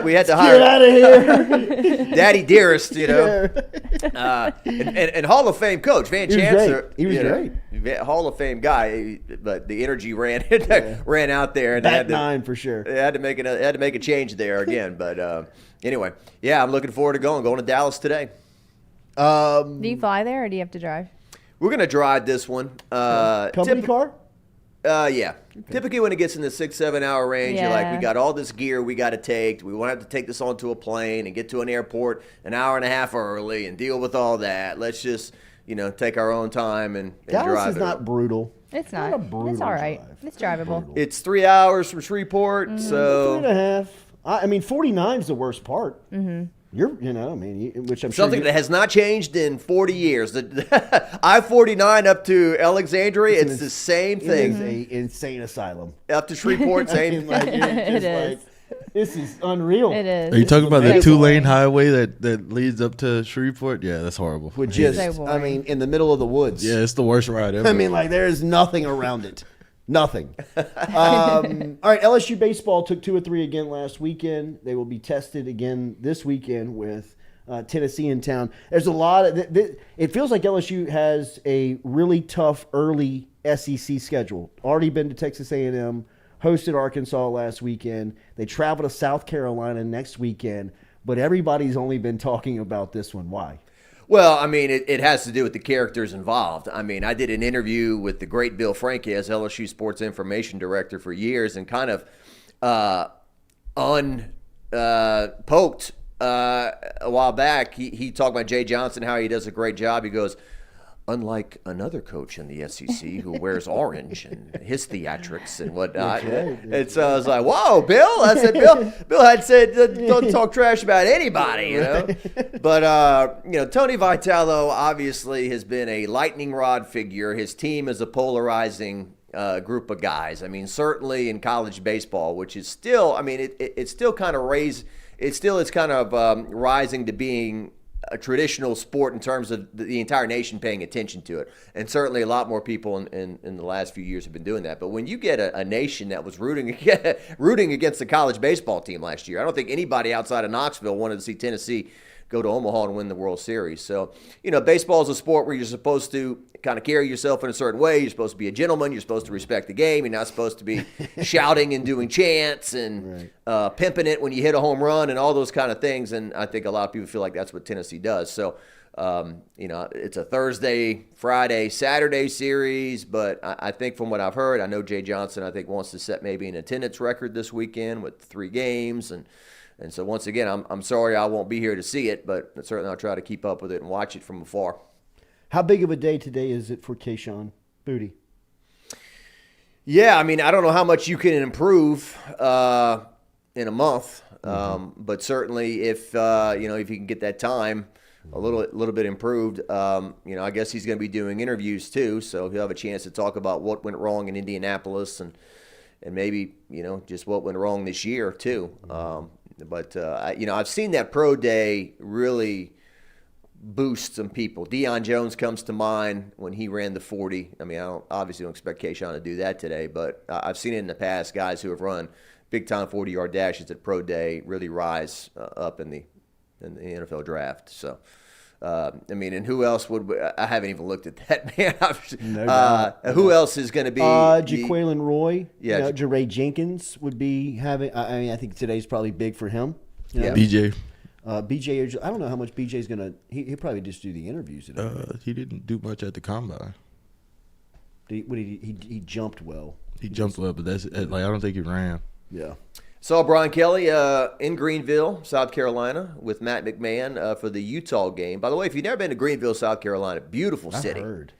We had to hire. Get out of here, Daddy Dearest, you know, and Hall of Fame coach Van Chancellor. He was great. Hall of Fame guy, but the energy ran out there, and Back nine for sure. They had to make a change there again. But anyway, yeah, I'm looking forward to going to Dallas today. Do you fly there or do you have to drive? We're gonna drive this one. Company car? Yeah. Okay. Typically when it gets in the 6-7 hour range, you're like, we got all this gear we got to take. We won't have to take this onto a plane and get to an airport an hour and a half early and deal with all that. Let's just, take our own time and drive. Dallas is not brutal. It's not. It's all right. It's drivable. It's 3 hours from Shreveport, so 3.5. I mean, 49 is the worst part. Mm-hmm. Which I'm something that has not changed in 40 years. The I-49 up to Alexandria, it's the same thing. It is an insane asylum. Up to Shreveport, same. It is. This is unreal. It is. Are you talking about the 2-lane highway that leads up to Shreveport? Yeah, that's horrible. Which is, in the middle of the woods. Yeah, it's the worst ride ever. I mean, there is nothing around it. Nothing. All right, LSU Baseball took 2 of 3 again last weekend. They will be tested again this weekend with Tennessee in town. There's a lot of it feels like LSU has a really tough early SEC schedule. Already been to Texas A&M, hosted Arkansas last weekend. They travel to South Carolina next weekend, but everybody's only been talking about this one. Why? Well, I mean, it has to do with the characters involved. I mean, I did an interview with the great Bill Franke as LSU Sports Information Director for years and kind of poked a while back. He talked about Jay Johnson, how he does a great job. He goes, unlike another coach in the SEC who wears orange and his theatrics and whatnot. And so I was like, whoa, Bill. I said, Bill had said, don't talk trash about anybody, But, Tony Vitello obviously has been a lightning rod figure. His team is a polarizing group of guys. I mean, certainly in college baseball, which is still, it's still kind of rising to being a traditional sport in terms of the entire nation paying attention to it. And certainly a lot more people in the last few years have been doing that. But when you get a nation that was rooting against the college baseball team last year, I don't think anybody outside of Knoxville wanted to see Tennessee go to Omaha and win the World Series. So, baseball is a sport where you're supposed to kind of carry yourself in a certain way. You're supposed to be a gentleman. You're supposed to respect the game. You're not supposed to be shouting and doing chants and pimping it when you hit a home run and all those kind of things. And I think a lot of people feel like that's what Tennessee does. So, it's a Thursday, Friday, Saturday series. But I think from what I've heard, I know Jay Johnson, I think, wants to set maybe an attendance record this weekend with 3 games. And so once again, I'm sorry I won't be here to see it, but certainly I'll try to keep up with it and watch it from afar. How big of a day today is it for Kayshon, Boutte? Yeah, I don't know how much you can improve in a month, but certainly if you can get that time a little bit improved, I guess he's going to be doing interviews too, so he'll have a chance to talk about what went wrong in Indianapolis and maybe just what went wrong this year too. But I've seen that pro day really boost some people. Deion Jones comes to mind when he ran the 40. I obviously don't expect Kayshon to do that today, but I've seen it in the past. Guys who have run big-time 40-yard dashes at pro day really rise up in the NFL draft. So, and who else I haven't even looked at that, man. Who else is going to be? Jaquelin Roy. Yeah. Jeray Jenkins would be having. I think today's probably big for him. Yeah. BJ. BJ, I don't know how much BJ's going to. He'll probably just do the interviews today. He didn't do much at the combine. He jumped well. He jumped well, but I don't think he ran. Yeah. Saw Brian Kelly in Greenville, South Carolina, with Matt McMahon for the Utah game. By the way, if you've never been to Greenville, South Carolina, beautiful city. I've heard.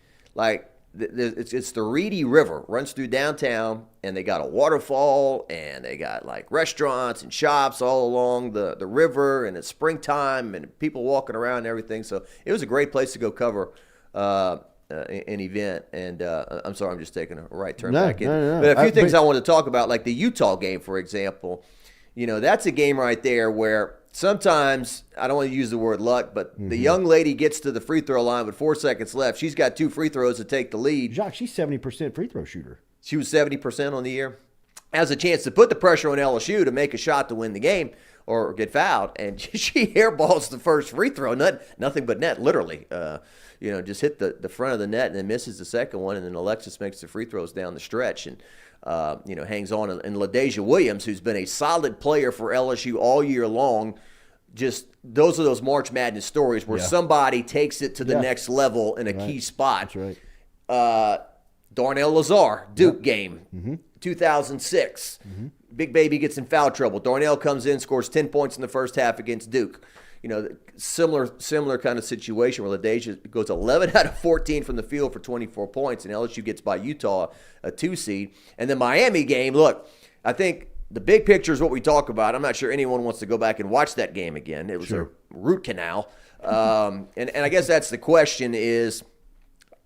it's the Reedy River, runs through downtown, and they got a waterfall, and they got like restaurants and shops all along the river, and it's springtime, and people walking around and everything. So it was a great place to go cover an event. And I'm sorry, I'm just taking a right turn back in. No. But a few things I want to talk about, like the Utah game, for example. You know, that's a game right there where sometimes, I don't want to use the word luck, but the young lady gets to the free throw line with 4 seconds left. She's got 2 free throws to take the lead. Jacques, she's 70% free throw shooter. She was 70% on the year. Has a chance to put the pressure on LSU to make a shot to win the game or get fouled. And she airballs the first free throw. Nothing but net, literally. Just hit the front of the net and then misses the second one. And then Alexis makes the free throws down the stretch and, hangs on. And LaDasia Williams, who's been a solid player for LSU all year long, just those are those March Madness stories where somebody takes it to the next level in a key spot. That's right. Darnell Lazar, Duke game, 2006. Big Baby gets in foul trouble. Darnell comes in, scores 10 points in the first half against Duke. Similar kind of situation where LaDasia goes 11 out of 14 from the field for 24 points, and LSU gets by Utah, a 2 seed. And the Miami game, look, I think the big picture is what we talk about. I'm not sure anyone wants to go back and watch that game again. It was a root canal. And I guess that's the question is,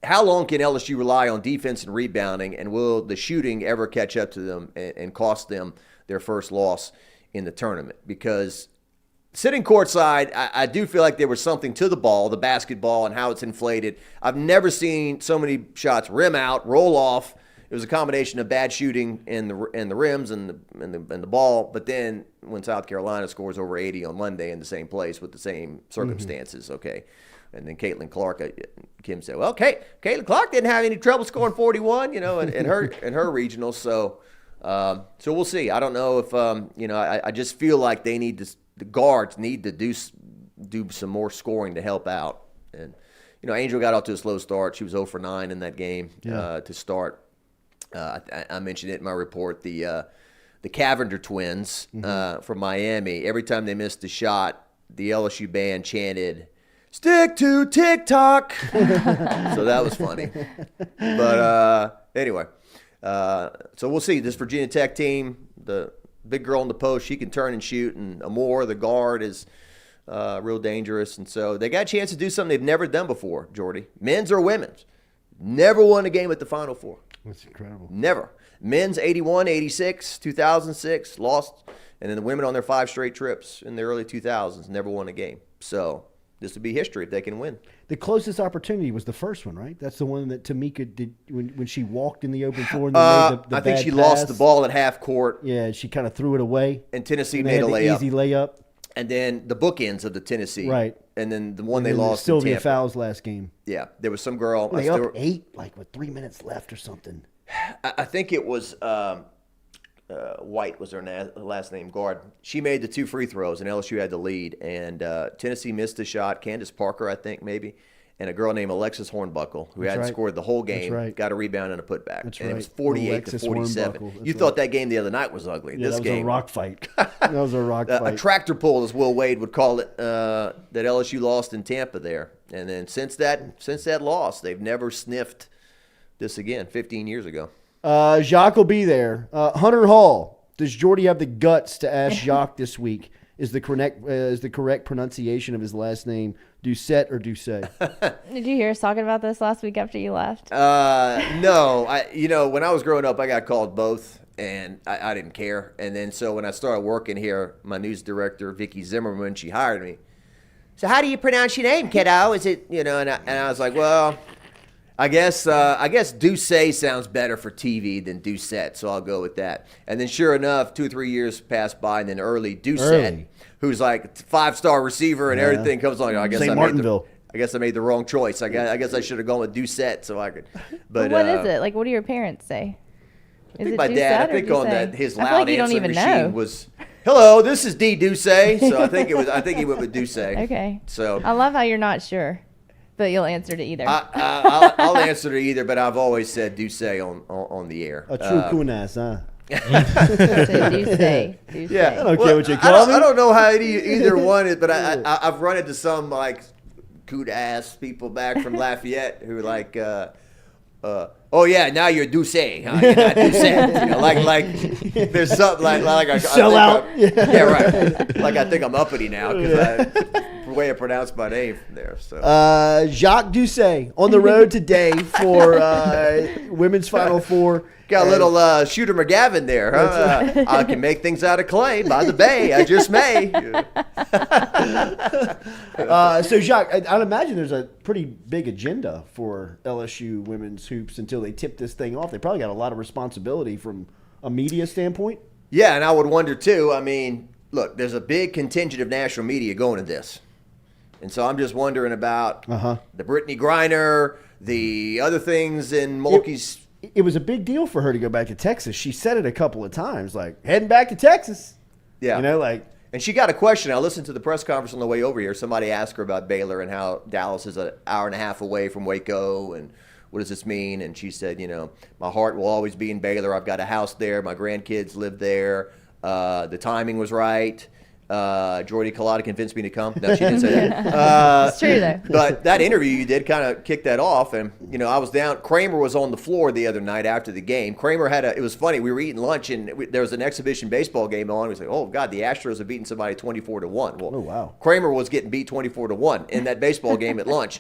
how long can LSU rely on defense and rebounding, and will the shooting ever catch up to them and cost them their first loss in the tournament? Because sitting courtside, I do feel like there was something to the ball, the basketball, and how it's inflated. I've never seen so many shots rim out, roll off. It was a combination of bad shooting and the rims and the ball. But then when South Carolina scores over 80 on Monday in the same place with the same circumstances, okay. And then Caitlin Clark, Kim said, well, Caitlin Clark didn't have any trouble scoring 41, in her regional. So we'll see. I don't know if I just feel like the guards need to do some more scoring to help out. And Angel got off to a slow start. She was 0 for 9 in that game to start. I mentioned it in my report. The Cavender twins from Miami. Every time they missed a shot, the LSU band chanted, "Stick to TikTok." So that was funny. But anyway, so we'll see. This Virginia Tech team, the big girl in the post, she can turn and shoot, and Amore, the guard, is real dangerous. And so they got a chance to do something they've never done before, Jordy. Men's or women's. Never won a game at the Final Four. That's incredible. Never. Men's 81, 86, 2006, lost. And then the women on their 5 straight trips in the early 2000s never won a game. So this would be history if they can win. The closest opportunity was the first one, right? That's the one that Tamika did when she walked in the open floor. And made the I think bad she pass. lost the ball at half court. Yeah, she kind of threw it away. And Tennessee and made a layup. Easy layup. And then the bookends of the Tennessee. Right. And then the one and they lost in Sylvia Tampa. Fowles last game. Yeah, there was some girl. Were they up 8, like with 3 minutes left or something? I think it was White was her last name, guard. She made the 2 free throws, and LSU had the lead. And Tennessee missed a shot. Candace Parker, I think, maybe. And a girl named Alexis Hornbuckle, who hadn't scored the whole game, got a rebound and a putback. That's and right. it was 48 to 47. You thought that game the other night was ugly. Yeah, this that was game, a rock fight. That was a rock fight. A tractor pull, as Will Wade would call it, that LSU lost in Tampa there. And then since that loss, they've never sniffed this again, 15 years ago. Jacques will be there. Hunter Hall, does Jordy have the guts to ask Jacques this week? Is the correct pronunciation of his last name Doucet or Doucet? Did you hear us talking about this last week after you left? No. When I was growing up, I got called both, and I didn't care. And then so when I started working here, my news director, Vicky Zimmerman, she hired me. So how do you pronounce your name, kiddo? Is it, and I was like, well, I guess Doucet sounds better for TV than Doucet, so I'll go with that. And then sure enough, 2 or 3 years passed by, and then Doucet, who's like a 5-star receiver and everything comes along. I guess I made the wrong choice. I guess I should have gone with Doucet so I could. But what is it? Like, what do your parents say? I think my dad. I think on that his loud like answering machine was, "Hello, this is D Doucet." So I think he went with Doucet. Okay. So I love how you're not sure, but you'll answer to either. I'll answer to either, but I've always said Doucet on the air. A true kunas, huh? Doucet. Yeah, I don't care what you call me. I don't know how either one is, but I've run into some like coot ass people back from Lafayette who like oh yeah, now you're Doucet, huh? You're not Doucet. You know, like there's something like I sell out. Yeah, right. Like I think I'm uppity now because the way I pronounce my name there. So Jacques Doucet on the road today for women's Final Four. Got a little Shooter McGavin there, huh? I can make things out of clay by the bay. I just may. So, Jacques, I'd imagine there's a pretty big agenda for LSU women's hoops until they tip this thing off. They probably got a lot of responsibility from a media standpoint. Yeah, and I would wonder, too. I mean, look, there's a big contingent of national media going to this. And so I'm just wondering about the Brittany Griner, the other things in Mulkey's. It was a big deal for her to go back to Texas. She said it a couple of times, like, heading back to Texas. Yeah. You know, like. And she got a question. I listened to the press conference on the way over here. Somebody asked her about Baylor and how Dallas is an hour and a half away from Waco and what does this mean? And she said, you know, my heart will always be in Baylor. I've got a house there. My grandkids live there. The timing was right. Jordy Culotta convinced me to come. No, she didn't say that. It's true, though. But that interview you did kind of kicked that off. And, you know, I was down. Kramer was on the floor the other night after the game. Kramer it was funny. We were eating lunch, and there was an exhibition baseball game on. We was like, oh, God, the Astros have beaten somebody 24-1. Well, oh, wow. Kramer was getting beat 24-1 in that baseball game at lunch.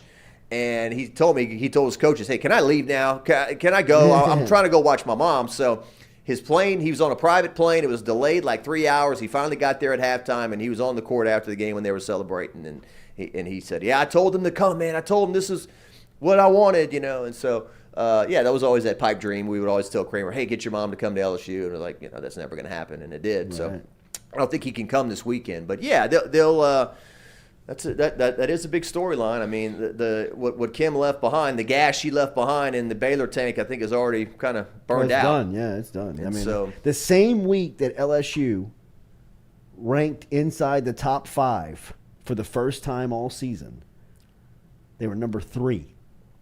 And he told his coaches, hey, can I leave now? Can I go? I'm trying to go watch my mom. So his plane, he was on a private plane. It was delayed like 3 hours. He finally got there at halftime, and he was on the court after the game when they were celebrating. And he said, yeah, I told him to come, man. I told him this is what I wanted, you know. And so, yeah, that was always that pipe dream. We would always tell Kramer, hey, get your mom to come to LSU. And we're like, you know, that's never going to happen. And it did. Right. So I don't think he can come this weekend. But, yeah, they'll that is a big storyline. I mean, what Kim left behind, the gas she left behind in the Baylor tank, I think is already kind of burned out. Done. Yeah, it's done. And I mean, so, the same week that LSU ranked inside the top 5 for the first time all season, they were number 3,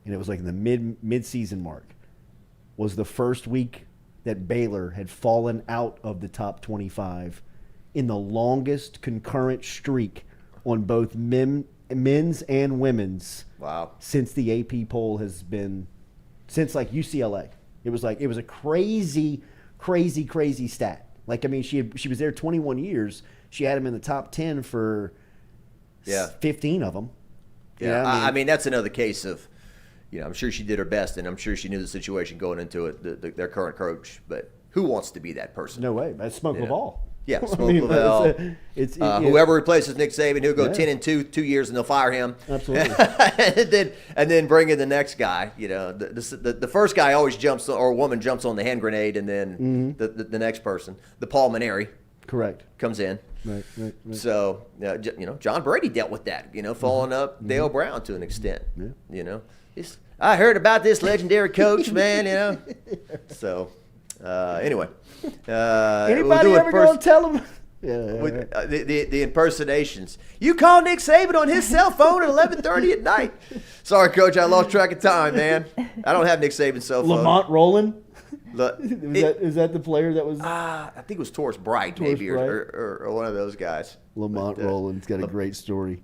and it was like in the mid-season mark. Was the first week that Baylor had fallen out of the top 25 in the longest concurrent streak on both men's and women's. Wow. Since the AP poll has been, since like UCLA. It was a crazy stat. Like, I mean, she was there 21 years. She had them in the top 10 for 15 of them. Yeah, you know, I mean, that's another case of, you know, I'm sure she did her best, and I'm sure she knew the situation going into it, their current coach. But who wants to be that person? No way. That's Smoke Lavelle. Yeah, Smoke Lavelle. Whoever replaces Nick Saban, he'll go 10-2, 2 years, and they'll fire him. Absolutely. and then bring in the next guy. You know, the first guy always jumps, or a woman jumps on the hand grenade, and then the next person, the Paul Maneri, correct, comes in. Right. So, you know, John Brady dealt with that. You know, following up Dale Brown to an extent. Yeah. You know, I heard about this legendary coach, man. You know, so. Anyway, anybody ever gonna tell him? With, the impersonations. You call Nick Saban on his cell phone at 11:30 at night. Sorry, Coach, I lost track of time, man. I don't have Nick Saban's cell phone. Lamont Roland. Is that the player that was? I think it was Torres Bright, maybe, Bright. Or one of those guys. Lamont Roland's got a great story.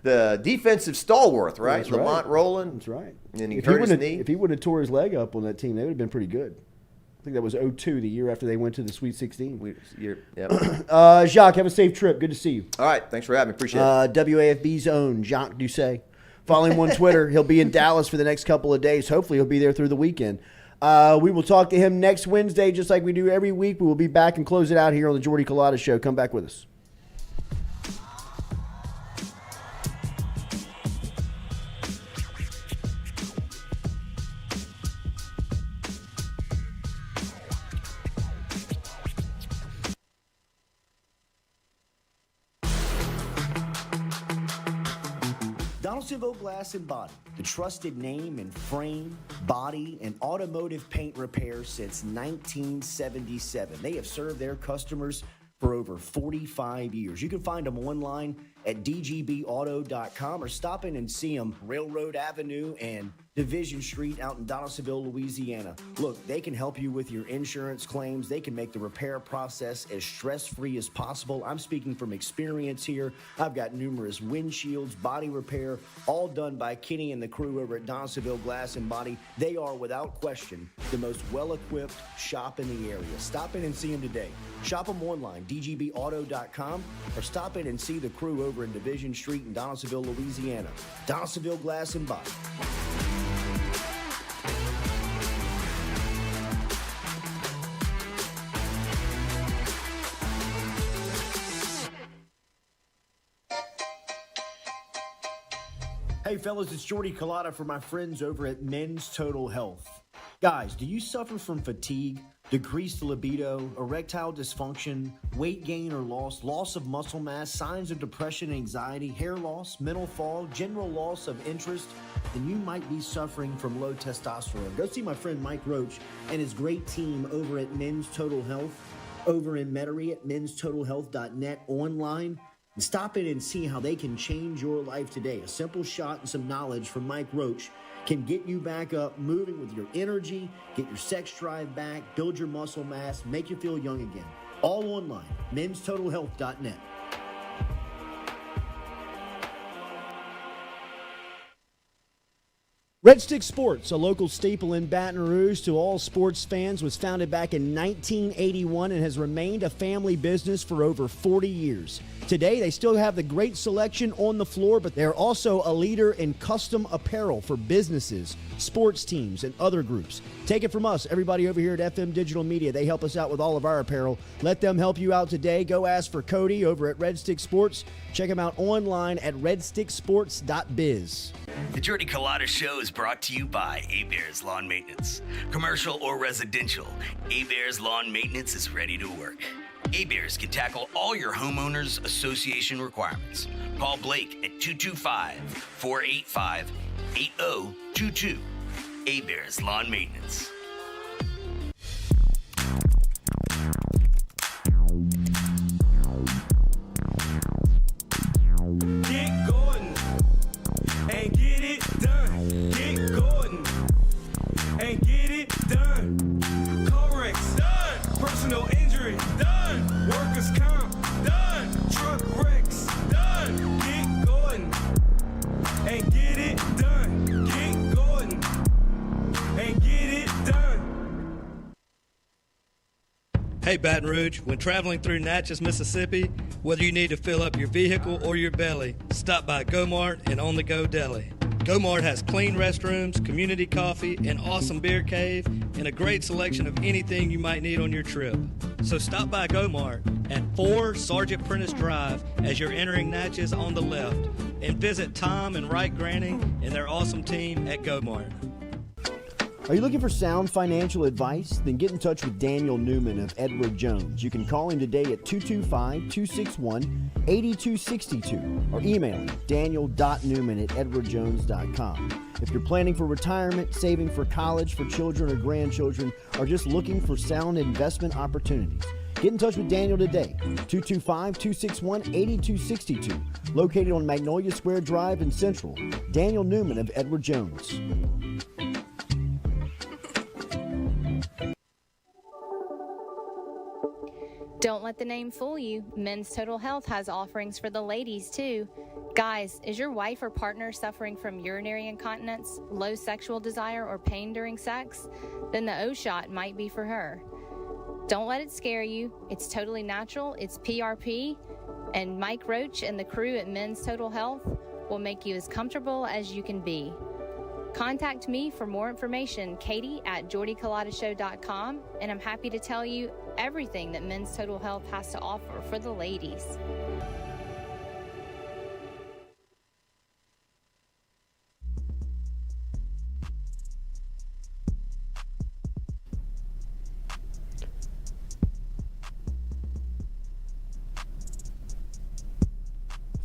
The defensive stalwart, right? That's Lamont Roland. That's right. And he hurt his knee. If he wouldn't have tore his leg up on that team, they would have been pretty good. I think that was 2002, the year after they went to the Sweet 16. Jacques, have a safe trip. Good to see you. All right. Thanks for having me. Appreciate it. WAFB's own Jacques Doucet. Follow him on Twitter. He'll be in Dallas for the next couple of days. Hopefully, he'll be there through the weekend. We will talk to him next Wednesday, just like we do every week. We will be back and close it out here on the Jordy Culotta Show. Come back with us. Donaldsonville Glass and Body, the trusted name in frame, body, and automotive paint repair since 1977. They have served their customers for over 45 years. You can find them online at dgbauto.com or stop in and see them Railroad Avenue and Division Street out in Donaldsonville, Louisiana. Look, they can help you with your insurance claims. They can make the repair process as stress-free as possible. I'm speaking from experience here. I've got numerous windshields, body repair, all done by Kenny and the crew over at Donaldsonville Glass and Body. They are, without question, the most well-equipped shop in the area. Stop in and see them today. Shop them online, dgbauto.com, or stop in and see the crew over in Division Street in Donaldsonville, Louisiana. Donaldsonville Glass and Body. Hey fellas, it's Jordy Culotta for my friends over at Men's Total Health. Guys, do you suffer from fatigue, decreased libido, erectile dysfunction, weight gain or loss of muscle mass, signs of depression, anxiety, hair loss, mental fog, general loss of interest? Then you might be suffering from low testosterone. Go see my friend Mike Roach and his great team over at Men's Total Health, over in Metairie at menstotalhealth.net online. And stop in and see how they can change your life today. A simple shot and some knowledge from Mike Roach can get you back up, moving with your energy, get your sex drive back, build your muscle mass, make you feel young again. All online, menstotalhealth.net. Red Stick Sports, a local staple in Baton Rouge to all sports fans, was founded back in 1981 and has remained a family business for over 40 years. Today, they still have the great selection on the floor, but they're also a leader in custom apparel for businesses, sports teams, and other groups. Take it from us, everybody over here at FM Digital Media. They help us out with all of our apparel. Let them help you out today. Go ask for Cody over at Red Stick Sports. Check him out online at redsticksports.biz. The Jordy Culotta Show is brought to you by A-Bears Lawn Maintenance. Commercial or residential, A-Bears Lawn Maintenance is ready to work. A-Bears can tackle all your homeowners association requirements. Call Blake at 225-485-8022. A-Bears Lawn Maintenance. Get Gordon and get it done. Get Gordon and get it done. Corrects done. Personal injury done. Workers' comp done. Truck wrecks done. Get Gordon and get it done. Get Gordon and get it done. Hey, Baton Rouge, when traveling through Natchez, Mississippi, whether you need to fill up your vehicle or your belly, stop by Go-Mart and On The Go Deli. Go-Mart has clean restrooms, community coffee, an awesome beer cave, and a great selection of anything you might need on your trip. So stop by Go-Mart at 4 Sergeant Prentice Drive as you're entering Natchez on the left, and visit Tom and Wright Granning and their awesome team at Go-Mart. Are you looking for sound financial advice? Then get in touch with Daniel Newman of Edward Jones. You can call him today at 225-261-8262 or email him daniel.newman@edwardjones.com. If you're planning for retirement, saving for college for children or grandchildren, or just looking for sound investment opportunities, get in touch with Daniel today, 225-261-8262, located on Magnolia Square Drive in Central. Daniel Newman of Edward Jones. Don't let the name fool you. Men's Total Health has offerings for the ladies, too. Guys, is your wife or partner suffering from urinary incontinence, low sexual desire, or pain during sex? Then the O-Shot might be for her. Don't let it scare you. It's totally natural. It's PRP. And Mike Roach and the crew at Men's Total Health will make you as comfortable as you can be. Contact me for more information, Katie at JordyCulottaShow.com, and I'm happy to tell you everything that Men's Total Health has to offer for the ladies.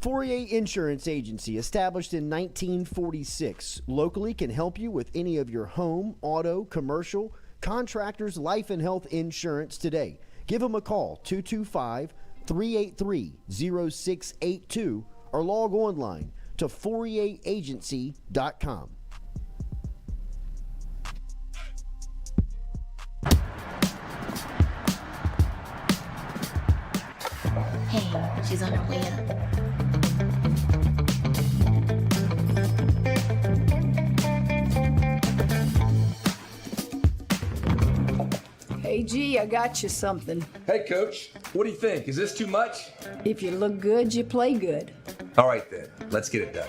Fourier Insurance Agency, established in 1946, locally can help you with any of your home, auto, commercial, contractors, life and health insurance today. Give them a call, 225-383-0682, or log online to FourierAgency.com. She's on her way up. Hey, G, I got you something. Hey, Coach, what do you think? Is this too much? If you look good, you play good. All right, then. Let's get it done.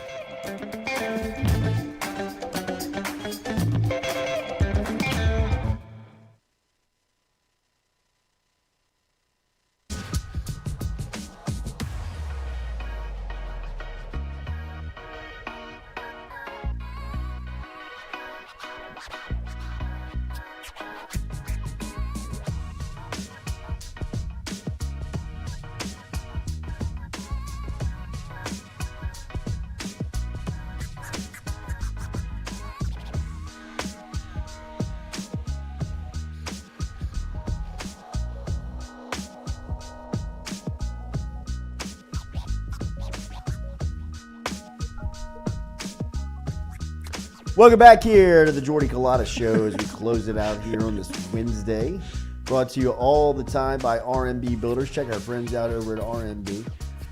Welcome back here to the Jordy Culotta Show as we close it out here on this Wednesday. Brought to you all the time by RMB Builders. Check our friends out over at RMB.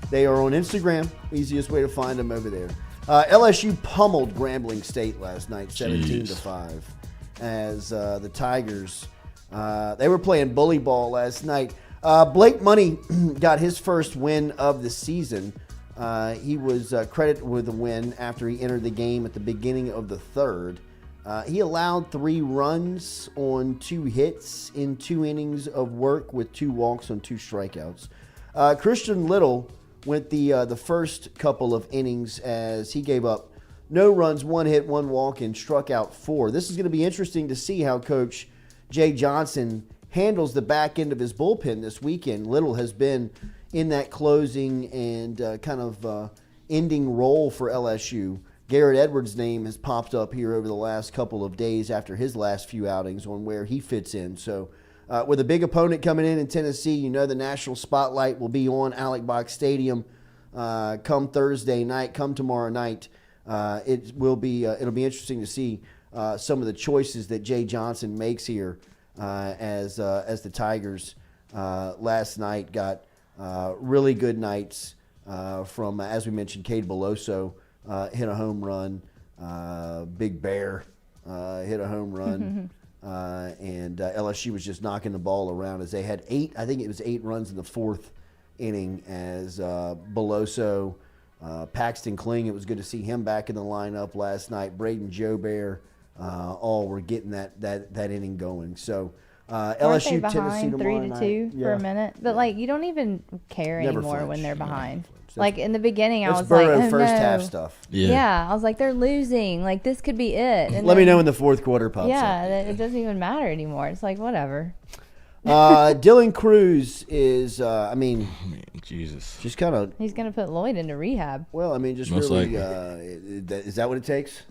They are on Instagram. Easiest way to find them over there. LSU pummeled Grambling State last night, 17-5. As the Tigers, they were playing bully ball last night. Blake Money got his first win of the season. He was credited with the win after he entered the game at the beginning of the third. He allowed 3 runs on 2 hits in 2 innings of work with 2 walks on 2 strikeouts. Christian Little went the first couple of innings as he gave up no runs, 1 hit, 1 walk, and struck out 4. This is going to be interesting to see how Coach Jay Johnson handles the back end of his bullpen this weekend. Little has been in that closing and kind of ending role for LSU. Garrett Edwards' name has popped up here over the last couple of days after his last few outings on where he fits in. So with a big opponent coming in Tennessee, you know the national spotlight will be on Alex Box Stadium come Thursday night, come tomorrow night. It'll be interesting to see some of the choices that Jay Johnson makes here as the Tigers last night got really good nights from, as we mentioned, Cade Beloso hit a home run. Big Bear hit a home run. And LSU was just knocking the ball around as they had 8 runs in the 4th inning as Beloso, Paxton Kling, it was good to see him back in the lineup last night. Braden Joubert, all were getting that inning going. So LSU, Tennessee tomorrow night. 3-2 for a minute, but like you don't even care Never anymore flinch. when they're behind. That's, like in the beginning, I that's was Burrow like, oh, first no. half stuff. Yeah, I was like, they're losing. Like this could be it. And Let me then- know when the 4th quarter pops up. Yeah, it doesn't even matter anymore. It's like whatever. Dylan Cruz is, Jesus. just kind of. He's gonna put Lloyd into rehab. Well, I mean, just Most really. likely. Is that what it takes?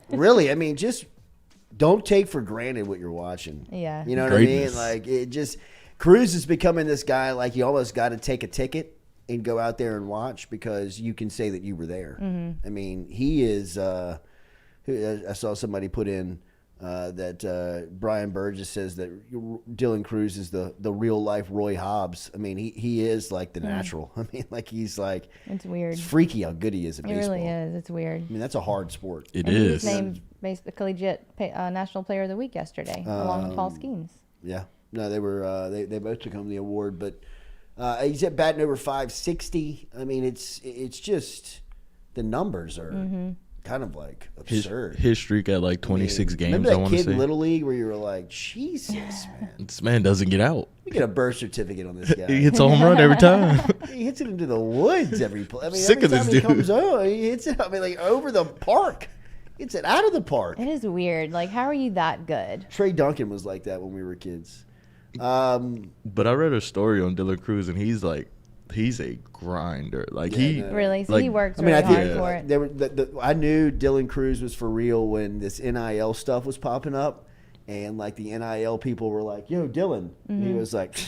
Really, I mean, just don't take for granted what you're watching. Yeah. You know what Greatness. I mean? Like it just. Cruz is becoming this guy like you almost got to take a ticket and go out there and watch because you can say that you were there. I mean, he is. I saw somebody put in that Brian Burgess says that Dylan Cruz is the real life Roy Hobbs. I mean, he is like the natural. I mean, like he's like. It's weird. It's freaky how good he is at It baseball. really is. It's weird. I mean, that's a hard sport. It And he is. was named collegiate national player of the week yesterday, along with Paul Skeens. Yeah. No, they were. They both took home the award, but he's at batting over 560. I mean, it's just the numbers are kind of like absurd. His streak at like 26 games. Remember I that want to kid say. in Little League where you were like, Jesus, man, This man doesn't get out. you get a birth certificate on this guy. He hits a home run every time. He hits it into the woods every play. I mean, Sick every of this time he dude. comes over, he hits it. I mean, like over the park. Hits it out of the park. It is weird. Like, how are you that good? Trey Duncan was like that when we were kids. But I read a story on Dylan Cruz, and he's a grinder. Like he Really? So like, he works I mean, really I think hard for it. there were, I knew Dylan Cruz was for real when this NIL stuff was popping up, and like the NIL people were like, "Yo, Dylan," and he was like,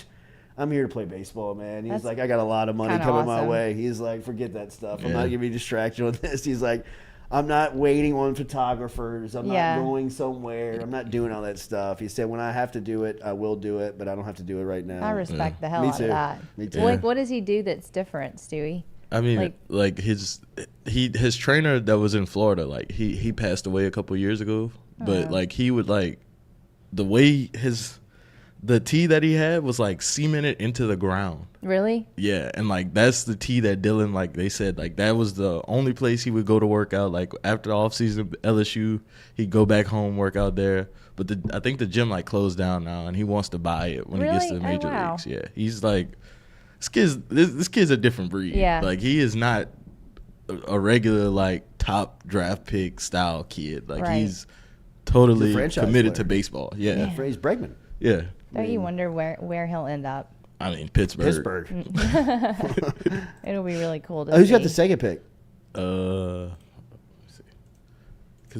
"I'm here to play baseball, man." He's That's like, "I got a lot of money kinda coming my awesome. way." He's like, "Forget that stuff. I'm Yeah. not gonna be distracted on this." He's like, I'm not waiting on photographers. I'm not going somewhere. I'm not doing all that stuff. He said, when I have to do it, I will do it, but I don't have to do it right now. I respect the hell out of that. Me too. Like, what does he do that's different, Stewie? I mean, like his trainer that was in Florida, like he passed away a couple years ago, but like he would like the way the tee that he had was like cemented into the ground. Really? Yeah, and like that's the tee that Dylan, like they said, like that was the only place he would go to work out. Like after the offseason, LSU, he'd go back home, work out there. But I think the gym like closed down now, and he wants to buy it when he gets to the major leagues. Yeah, he's like, this kid's a different breed. Yeah, like he is not a regular like top draft pick style kid. Like he's totally committed to baseball. Yeah, Fraze Bregman. Yeah. Don't you wonder where he'll end up? I mean, Pittsburgh. It'll be really cool to see. Who's got the second pick? Let me see.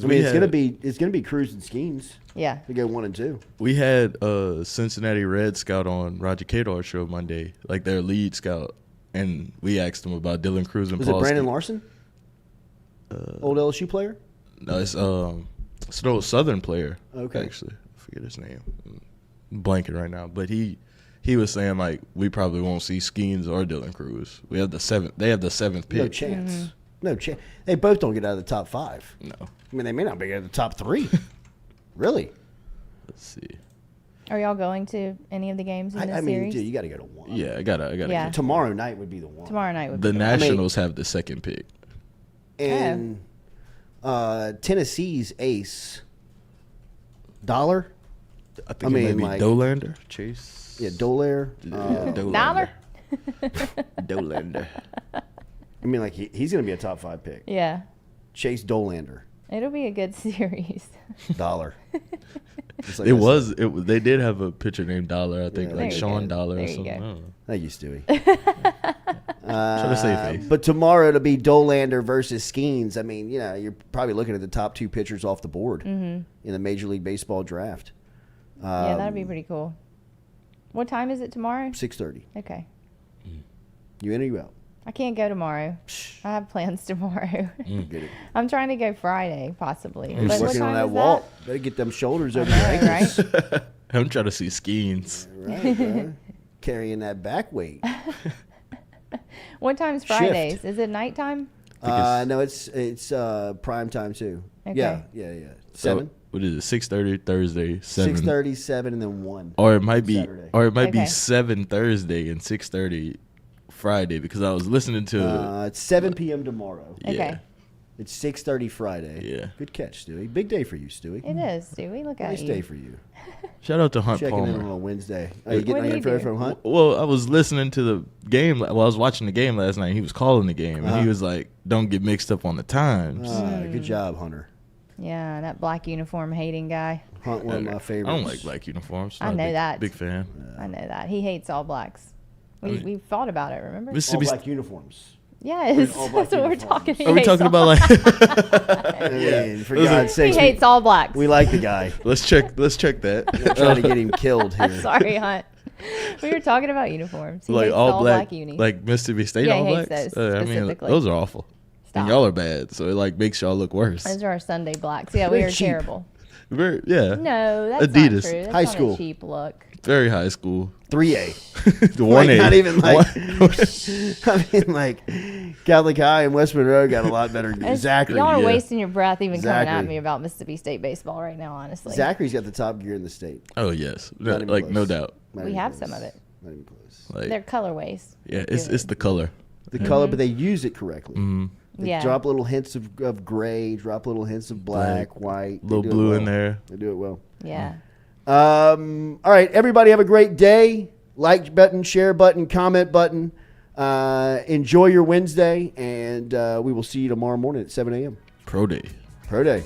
I mean, it's gonna be Cruz and Skeens. Yeah, we go 1 and 2. We had Cincinnati Reds scout on Roger Cadar's show Monday, like their lead scout, and we asked him about Dylan Cruz and Was it Brandon Larson? Old LSU player? No, it's an old Southern player. Okay, actually, I forget his name. I'm blanking right now, but he was saying like we probably won't see Skeens or Dylan Cruz. We have the 7th. They have the 7th pick. No chance. No chance. They both don't get out of the top 5. No. I mean, they may not be out of the top 3. Really? Let's see. Are y'all going to any of the games in this series? I mean, dude, you got to go to one. Yeah, I gotta. Yeah. Tomorrow night would be the one. Tomorrow night would the be Nationals have the 2nd pick. And Tennessee's ace, Dollar. I think it may be Dolander. Chase. Yeah, Dolaire. Dollar. Dolander. I mean, like he's going to be a top 5 pick. Yeah. Chase Dolander. It'll be a good series. Dollar. Like they did have a pitcher named Dollar, I think, like Sean Dollar or something. I don't know. Thank you, Stewie. Try to save face. But tomorrow it'll be Dolander versus Skeens. I mean, you know, you're probably looking at the top 2 pitchers off the board in the Major League Baseball draft. Yeah, that'd be pretty cool. What time is it tomorrow? 6:30. Okay. You in or you out? I can't go tomorrow. I have plans tomorrow. Get it. I'm trying to go Friday, possibly. You're But what working on time that is wall. Better get them shoulders over your ankles. Right? I'm trying to see Skeens. Right, bro. Carrying that back weight. What time's Fridays? Is it nighttime? No, it's prime time too. Okay. Yeah. 7. What is it? 6:30 Thursday, 7. 6:30, 7, and then 1. Or it might be, Saturday. or it might be 7 Thursday and 6:30 Friday, because I was listening to. It's 7 p.m. tomorrow. Yeah. Okay. It's 6:30 Friday. Yeah. Good catch, Stewie. Big day for you, Stewie. It is, Stewie. Look at Nice you. day for you. Shout out to Hunt Checking Palmer. in on a Wednesday. Are you getting What on did info he do? from Hunt? Well, I was listening to the game. Well, I was watching the game last night. He was calling the game, and he was like, "Don't get mixed up on the times." Good job, Hunter. Yeah, that black uniform hating guy. Hunt, one of my favorites. I don't like black uniforms. I Not a know big, that. Big fan. I know that. He hates all blacks. We fought about it, remember? All Mississippi black uniforms. Yes, all black that's what we're talking about. Are we talking about like? I mean, for God's He sake, hates all blacks. we like the guy. Let's check that. We're trying to get him killed here. Sorry, Hunt. We were talking about uniforms. He like hates all black, uni. like Mississipippi State Yeah, he all hates blacks. those I mean, specifically. those are awful. Stop. And y'all are bad, so it like makes y'all look worse. Those are our Sunday blacks. Yeah, we Very are cheap. terrible. Yeah. No, that's Adidas. not true. That's High not school. a cheap look. Very high school. 3A. The 1A. Not even like. I mean, like Catholic High and West Monroe got a lot better. Zachary. Y'all are yeah. wasting your breath even coming at Zachary. me about Mississippi State baseball right now, honestly. Zachary's got the top gear in the state. Oh yes, Not even like close. no doubt. Not We even have close. some of it. Not even close. Like They're colorways. yeah, it's the color. The color, but they use it correctly. They Yeah. drop little hints of gray, drop little hints of black, white. They Little do it blue well. in there. They do it well. Yeah. All right, everybody have a great day. Like button, share button, comment button. Enjoy your Wednesday, and we will see you tomorrow morning at 7 a.m. Pro day. Pro day.